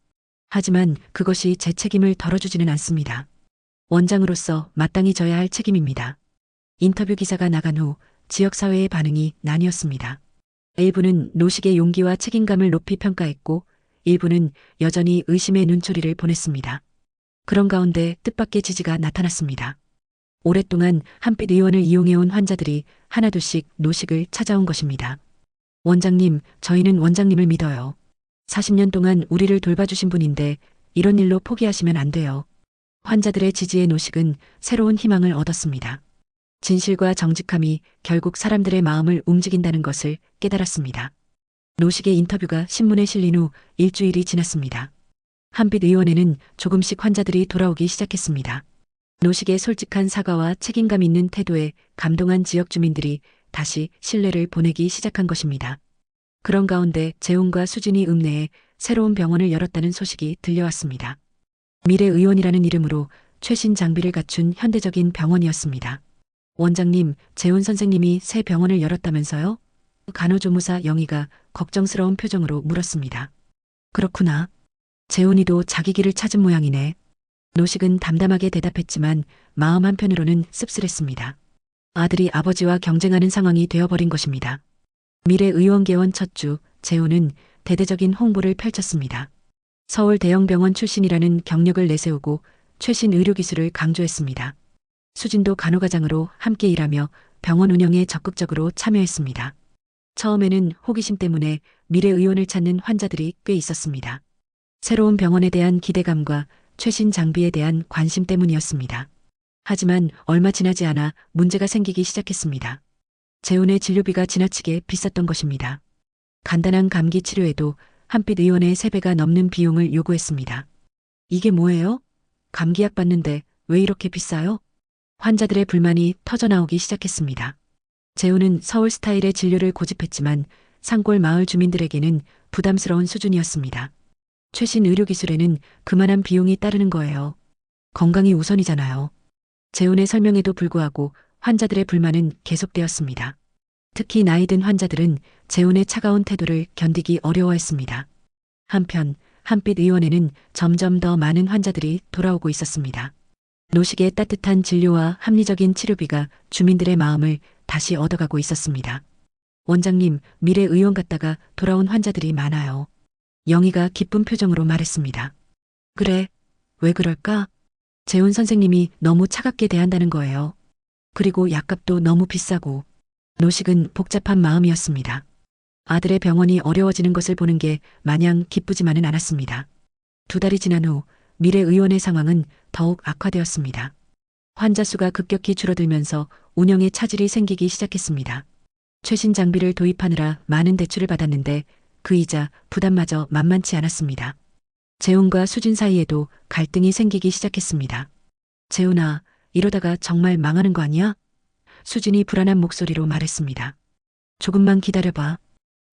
하지만 그것이 제 책임을 덜어주지는 않습니다. 원장으로서 마땅히 져야 할 책임입니다. 인터뷰 기사가 나간 후 지역사회의 반응이 나뉘었습니다. 일부는 노식의 용기와 책임감을 높이 평가했고 일부는 여전히 의심의 눈초리를 보냈습니다. 그런 가운데 뜻밖의 지지가 나타났습니다. 오랫동안 한빛 의원을 이용해온 환자들이 하나둘씩 노식을 찾아온 것입니다. 원장님, 저희는 원장님을 믿어요. 40년 동안 우리를 돌봐주신 분인데 이런 일로 포기하시면 안 돼요. 환자들의 지지에 노식은 새로운 희망을 얻었습니다. 진실과 정직함이 결국 사람들의 마음을 움직인다는 것을 깨달았습니다. 노식의 인터뷰가 신문에 실린 후 일주일이 지났습니다. 한빛 의원에는 조금씩 환자들이 돌아오기 시작했습니다. 노식의 솔직한 사과와 책임감 있는 태도에 감동한 지역 주민들이 다시 신뢰를 보내기 시작한 것입니다. 그런 가운데 재훈과 수진이 읍내에 새로운 병원을 열었다는 소식이 들려왔습니다. 미래의원이라는 이름으로 최신 장비를 갖춘 현대적인 병원이었습니다. 원장님, 재훈 선생님이 새 병원을 열었다면서요? 간호조무사 영희가 걱정스러운 표정으로 물었습니다. 그렇구나. 재훈이도 자기 길을 찾은 모양이네. 노식은 담담하게 대답했지만 마음 한편으로는 씁쓸했습니다. 아들이 아버지와 경쟁하는 상황이 되어버린 것입니다. 미래의원개원 첫 주, 재훈은 대대적인 홍보를 펼쳤습니다. 서울 대형병원 출신이라는 경력을 내세우고 최신 의료기술을 강조했습니다. 수진도 간호과장으로 함께 일하며 병원 운영에 적극적으로 참여했습니다. 처음에는 호기심 때문에 미래의원을 찾는 환자들이 꽤 있었습니다. 새로운 병원에 대한 기대감과 최신 장비에 대한 관심 때문이었습니다. 하지만 얼마 지나지 않아 문제가 생기기 시작했습니다. 재훈의 진료비가 지나치게 비쌌던 것입니다. 간단한 감기 치료에도 한빛 의원의 3배가 넘는 비용을 요구했습니다. 이게 뭐예요? 감기약 받는데 왜 이렇게 비싸요? 환자들의 불만이 터져나오기 시작했습니다. 재훈은 서울 스타일의 진료를 고집했지만 산골 마을 주민들에게는 부담스러운 수준이었습니다. 최신 의료기술에는 그만한 비용이 따르는 거예요. 건강이 우선이잖아요. 재훈의 설명에도 불구하고 환자들의 불만은 계속되었습니다. 특히 나이 든 환자들은 재훈의 차가운 태도를 견디기 어려워했습니다. 한편 한빛 의원에는 점점 더 많은 환자들이 돌아오고 있었습니다. 노식의 따뜻한 진료와 합리적인 치료비가 주민들의 마음을 다시 얻어가고 있었습니다. 원장님, 미래의원 갔다가 돌아온 환자들이 많아요. 영희가 기쁜 표정으로 말했습니다. 그래, 왜 그럴까? 재훈 선생님이 너무 차갑게 대한다는 거예요. 그리고 약값도 너무 비싸고. 노식은 복잡한 마음이었습니다. 아들의 병원이 어려워지는 것을 보는 게 마냥 기쁘지만은 않았습니다. 2달이 지난 후 미래 의원의 상황은 더욱 악화되었습니다. 환자 수가 급격히 줄어들면서 운영에 차질이 생기기 시작했습니다. 최신 장비를 도입하느라 많은 대출을 받았는데 그 이자 부담마저 만만치 않았습니다. 재훈과 수진 사이에도 갈등이 생기기 시작했습니다. 재훈아, 이러다가 정말 망하는 거 아니야? 수진이 불안한 목소리로 말했습니다. 조금만 기다려봐.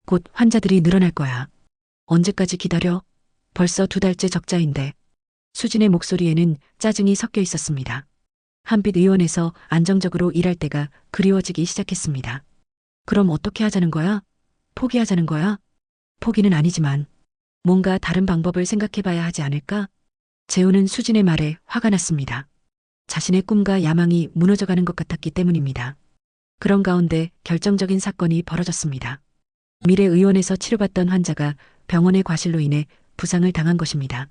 곧 환자들이 늘어날 거야. 언제까지 기다려? 벌써 2달째 적자인데. 수진의 목소리에는 짜증이 섞여 있었습니다. 한빛 의원에서 안정적으로 일할 때가 그리워지기 시작했습니다. 그럼 어떻게 하자는 거야? 포기하자는 거야? 포기는 아니지만 뭔가 다른 방법을 생각해봐야 하지 않을까? 재훈은 수진의 말에 화가 났습니다. 자신의 꿈과 야망이 무너져가는 것 같았기 때문입니다. 그런 가운데 결정적인 사건이 벌어졌습니다. 미래 의원에서 치료받던 환자가 병원의 과실로 인해 부상을 당한 것입니다.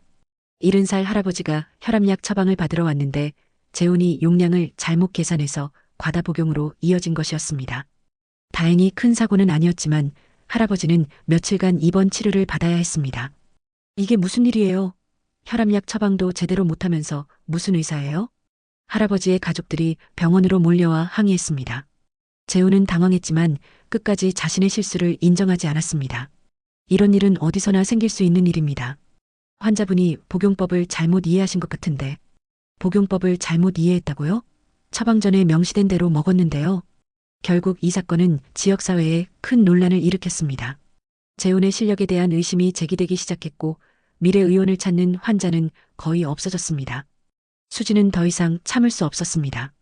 70살 할아버지가 혈압약 처방을 받으러 왔는데 재훈이 용량을 잘못 계산해서 과다 복용으로 이어진 것이었습니다. 다행히 큰 사고는 아니었지만 할아버지는 며칠간 입원 치료를 받아야 했습니다. 이게 무슨 일이에요? 혈압약 처방도 제대로 못하면서 무슨 의사예요? 할아버지의 가족들이 병원으로 몰려와 항의했습니다. 재훈은 당황했지만 끝까지 자신의 실수를 인정하지 않았습니다. 이런 일은 어디서나 생길 수 있는 일입니다. 환자분이 복용법을 잘못 이해하신 것 같은데. 복용법을 잘못 이해했다고요? 처방 전에 명시된 대로 먹었는데요. 결국 이 사건은 지역사회에 큰 논란을 일으켰습니다. 재훈의 실력에 대한 의심이 제기되기 시작했고 미래 의원을 찾는 환자는 거의 없어졌습니다. 수지는 더 이상 참을 수 없었습니다.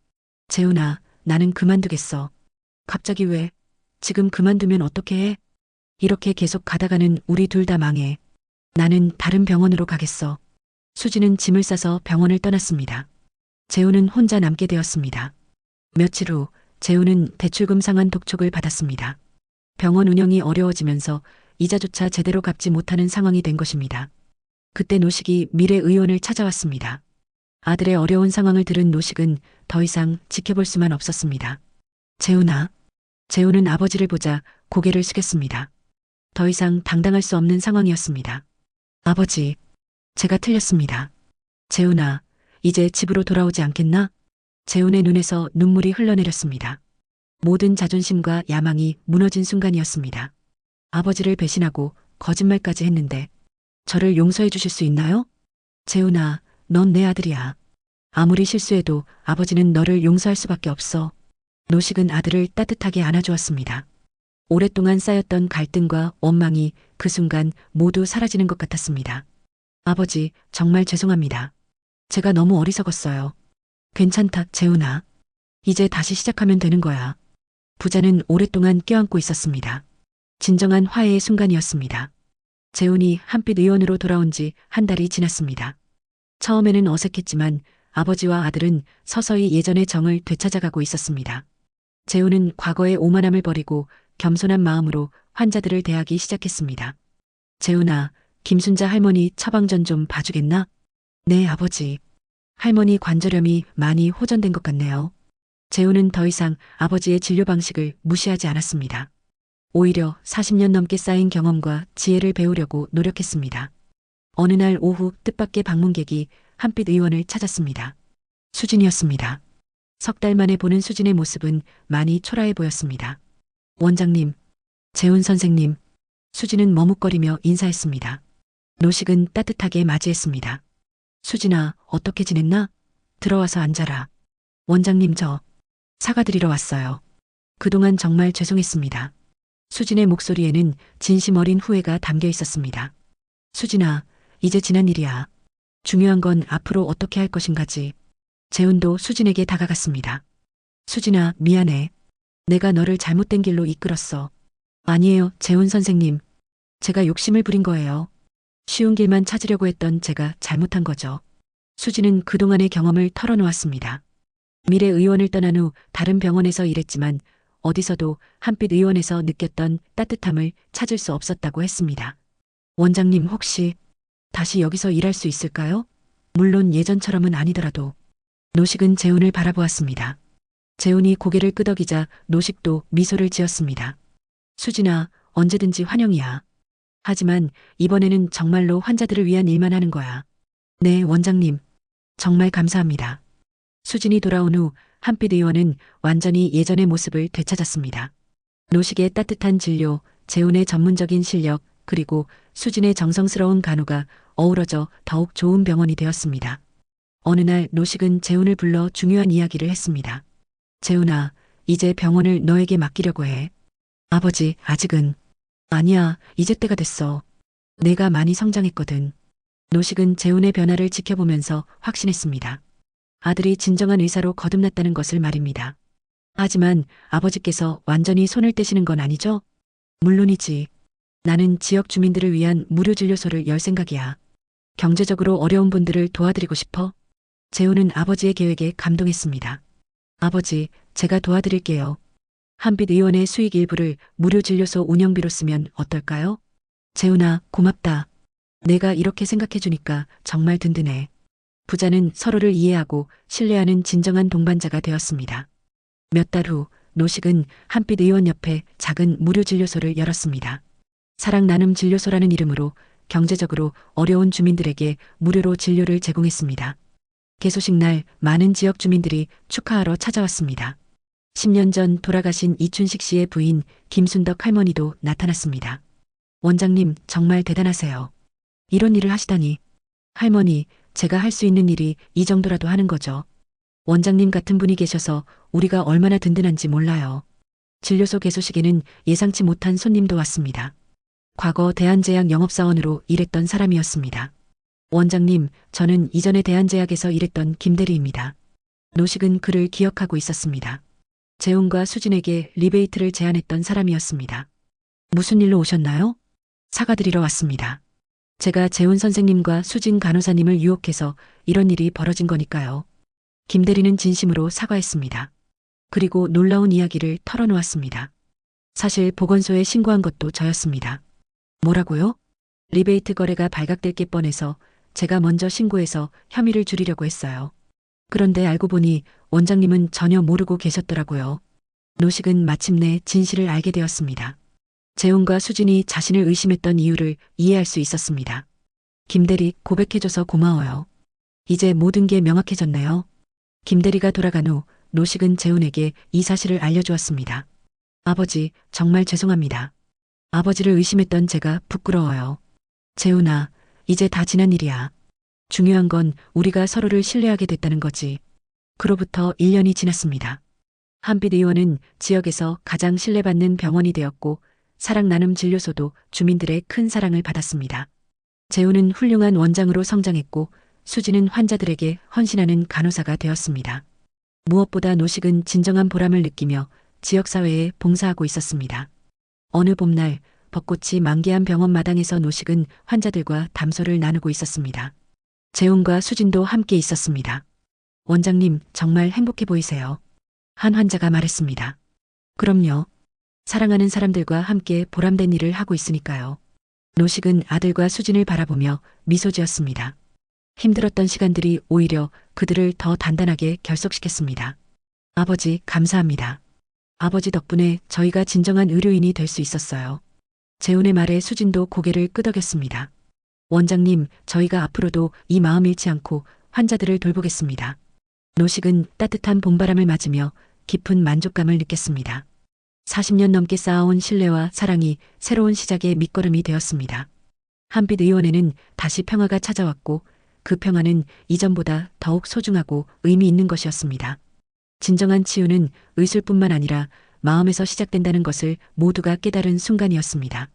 재훈아, 나는 그만두겠어. 갑자기 왜? 지금 그만두면 어떻게 해? 이렇게 계속 가다가는 우리 둘 다 망해. 나는 다른 병원으로 가겠어. 수지는 짐을 싸서 병원을 떠났습니다. 재훈은 혼자 남게 되었습니다. 며칠 후 재훈은 대출금 상환 독촉을 받았습니다. 병원 운영이 어려워지면서 이자조차 제대로 갚지 못하는 상황이 된 것입니다. 그때 노식이 미래 의원을 찾아왔습니다. 아들의 어려운 상황을 들은 노식은 더 이상 지켜볼 수만 없었습니다. 재훈아. 재훈은 아버지를 보자 고개를 숙였습니다. 더 이상 당당할 수 없는 상황이었습니다. 아버지, 제가 틀렸습니다. 재훈아, 이제 집으로 돌아오지 않겠나? 재훈의 눈에서 눈물이 흘러내렸습니다. 모든 자존심과 야망이 무너진 순간이었습니다. 아버지를 배신하고 거짓말까지 했는데 저를 용서해 주실 수 있나요? 재훈아, 넌 내 아들이야. 아무리 실수해도 아버지는 너를 용서할 수밖에 없어. 노식은 아들을 따뜻하게 안아주었습니다. 오랫동안 쌓였던 갈등과 원망이 그 순간 모두 사라지는 것 같았습니다. 아버지, 정말 죄송합니다. 제가 너무 어리석었어요. 괜찮다, 재훈아. 이제 다시 시작하면 되는 거야. 부자는 오랫동안 껴안고 있었습니다. 진정한 화해의 순간이었습니다. 재훈이 한빛 의원으로 돌아온 지 1달이 지났습니다. 처음에는 어색했지만 아버지와 아들은 서서히 예전의 정을 되찾아가고 있었습니다. 재훈은 과거의 오만함을 버리고 겸손한 마음으로 환자들을 대하기 시작했습니다. 재훈아, 김순자 할머니 처방전 좀 봐주겠나? 네, 아버지. 할머니 관절염이 많이 호전된 것 같네요. 재훈은 더 이상 아버지의 진료 방식을 무시하지 않았습니다. 오히려 40년 넘게 쌓인 경험과 지혜를 배우려고 노력했습니다. 어느 날 오후 뜻밖의 방문객이 한빛 의원을 찾았습니다. 수진이었습니다. 3달 만에 보는 수진의 모습은 많이 초라해 보였습니다. 원장님, 재훈 선생님, 수진은 머뭇거리며 인사했습니다. 노식은 따뜻하게 맞이했습니다. 수진아, 어떻게 지냈나? 들어와서 앉아라. 원장님, 저 사과드리러 왔어요. 그동안 정말 죄송했습니다. 수진의 목소리에는 진심 어린 후회가 담겨 있었습니다. 수진아, 이제 지난 일이야. 중요한 건 앞으로 어떻게 할 것인가지. 재훈도 수진에게 다가갔습니다. 수진아, 미안해. 내가 너를 잘못된 길로 이끌었어. 아니에요, 재훈 선생님. 제가 욕심을 부린 거예요. 쉬운 길만 찾으려고 했던 제가 잘못한 거죠. 수진은 그동안의 경험을 털어놓았습니다. 미래 의원을 떠난 후 다른 병원에서 일했지만 어디서도 한빛 의원에서 느꼈던 따뜻함을 찾을 수 없었다고 했습니다. 원장님, 혹시 다시 여기서 일할 수 있을까요? 물론 예전처럼은 아니더라도. 노식은 재훈을 바라보았습니다. 재훈이 고개를 끄덕이자 노식도 미소를 지었습니다. 수진아, 언제든지 환영이야. 하지만 이번에는 정말로 환자들을 위한 일만 하는 거야. 네, 원장님. 정말 감사합니다. 수진이 돌아온 후 한빛 의원은 완전히 예전의 모습을 되찾았습니다. 노식의 따뜻한 진료, 재훈의 전문적인 실력, 그리고 수진의 정성스러운 간호가 어우러져 더욱 좋은 병원이 되었습니다. 어느 날 노식은 재훈을 불러 중요한 이야기를 했습니다. 재훈아, 이제 병원을 너에게 맡기려고 해. 아버지, 아직은. 아니야, 이제 때가 됐어. 내가 많이 성장했거든. 노식은 재훈의 변화를 지켜보면서 확신했습니다. 아들이 진정한 의사로 거듭났다는 것을 말입니다. 하지만 아버지께서 완전히 손을 떼시는 건 아니죠? 물론이지. 나는 지역 주민들을 위한 무료 진료소를 열 생각이야. 경제적으로 어려운 분들을 도와드리고 싶어. 재훈은 아버지의 계획에 감동했습니다. 아버지, 제가 도와드릴게요. 한빛 의원의 수익 일부를 무료 진료소 운영비로 쓰면 어떨까요? 재훈아, 고맙다. 내가 이렇게 생각해주니까 정말 든든해. 부자는 서로를 이해하고 신뢰하는 진정한 동반자가 되었습니다. 몇 달 후 노식은 한빛 의원 옆에 작은 무료 진료소를 열었습니다. 사랑 나눔 진료소라는 이름으로 경제적으로 어려운 주민들에게 무료로 진료를 제공했습니다. 개소식 날 많은 지역 주민들이 축하하러 찾아왔습니다. 10년 전 돌아가신 이춘식 씨의 부인 김순덕 할머니도 나타났습니다. 원장님, 정말 대단하세요. 이런 일을 하시다니. 할머니, 제가 할 수 있는 일이 이 정도라도 하는 거죠. 원장님 같은 분이 계셔서 우리가 얼마나 든든한지 몰라요. 진료소 개소식에는 예상치 못한 손님도 왔습니다. 과거 대한제약 영업사원으로 일했던 사람이었습니다. 원장님, 저는 이전에 대한제약에서 일했던 김대리입니다. 노식은 그를 기억하고 있었습니다. 재훈과 수진에게 리베이트를 제안했던 사람이었습니다. 무슨 일로 오셨나요? 사과드리러 왔습니다. 제가 재훈 선생님과 수진 간호사님을 유혹해서 이런 일이 벌어진 거니까요. 김대리는 진심으로 사과했습니다. 그리고 놀라운 이야기를 털어놓았습니다. 사실 보건소에 신고한 것도 저였습니다. 뭐라고요? 리베이트 거래가 발각될 게 뻔해서 제가 먼저 신고해서 혐의를 줄이려고 했어요. 그런데 알고 보니 원장님은 전혀 모르고 계셨더라고요. 노식은 마침내 진실을 알게 되었습니다. 재훈과 수진이 자신을 의심했던 이유를 이해할 수 있었습니다. 김대리, 고백해줘서 고마워요. 이제 모든 게 명확해졌네요. 김대리가 돌아간 후 노식은 재훈에게 이 사실을 알려주었습니다. 아버지, 정말 죄송합니다. 아버지를 의심했던 제가 부끄러워요. 재훈아, 이제 다 지난 일이야. 중요한 건 우리가 서로를 신뢰하게 됐다는 거지. 그로부터 1년이 지났습니다. 한빛 의원은 지역에서 가장 신뢰받는 병원이 되었고 사랑 나눔 진료소도 주민들의 큰 사랑을 받았습니다. 재훈은 훌륭한 원장으로 성장했고 수진은 환자들에게 헌신하는 간호사가 되었습니다. 무엇보다 노식은 진정한 보람을 느끼며 지역사회에 봉사하고 있었습니다. 어느 봄날 벚꽃이 만개한 병원 마당에서 노식은 환자들과 담소를 나누고 있었습니다. 재훈과 수진도 함께 있었습니다. 원장님, 정말 행복해 보이세요. 한 환자가 말했습니다. 그럼요. 사랑하는 사람들과 함께 보람된 일을 하고 있으니까요. 노식은 아들과 수진을 바라보며 미소 지었습니다. 힘들었던 시간들이 오히려 그들을 더 단단하게 결속시켰습니다. 아버지, 감사합니다. 아버지 덕분에 저희가 진정한 의료인이 될 수 있었어요. 재훈의 말에 수진도 고개를 끄덕였습니다. 원장님, 저희가 앞으로도 이 마음 잃지 않고 환자들을 돌보겠습니다. 노식은 따뜻한 봄바람을 맞으며 깊은 만족감을 느꼈습니다. 40년 넘게 쌓아온 신뢰와 사랑이 새로운 시작의 밑거름이 되었습니다. 한빛 의원에는 다시 평화가 찾아왔고 그 평화는 이전보다 더욱 소중하고 의미 있는 것이었습니다. 진정한 치유는 의술뿐만 아니라 마음에서 시작된다는 것을 모두가 깨달은 순간이었습니다.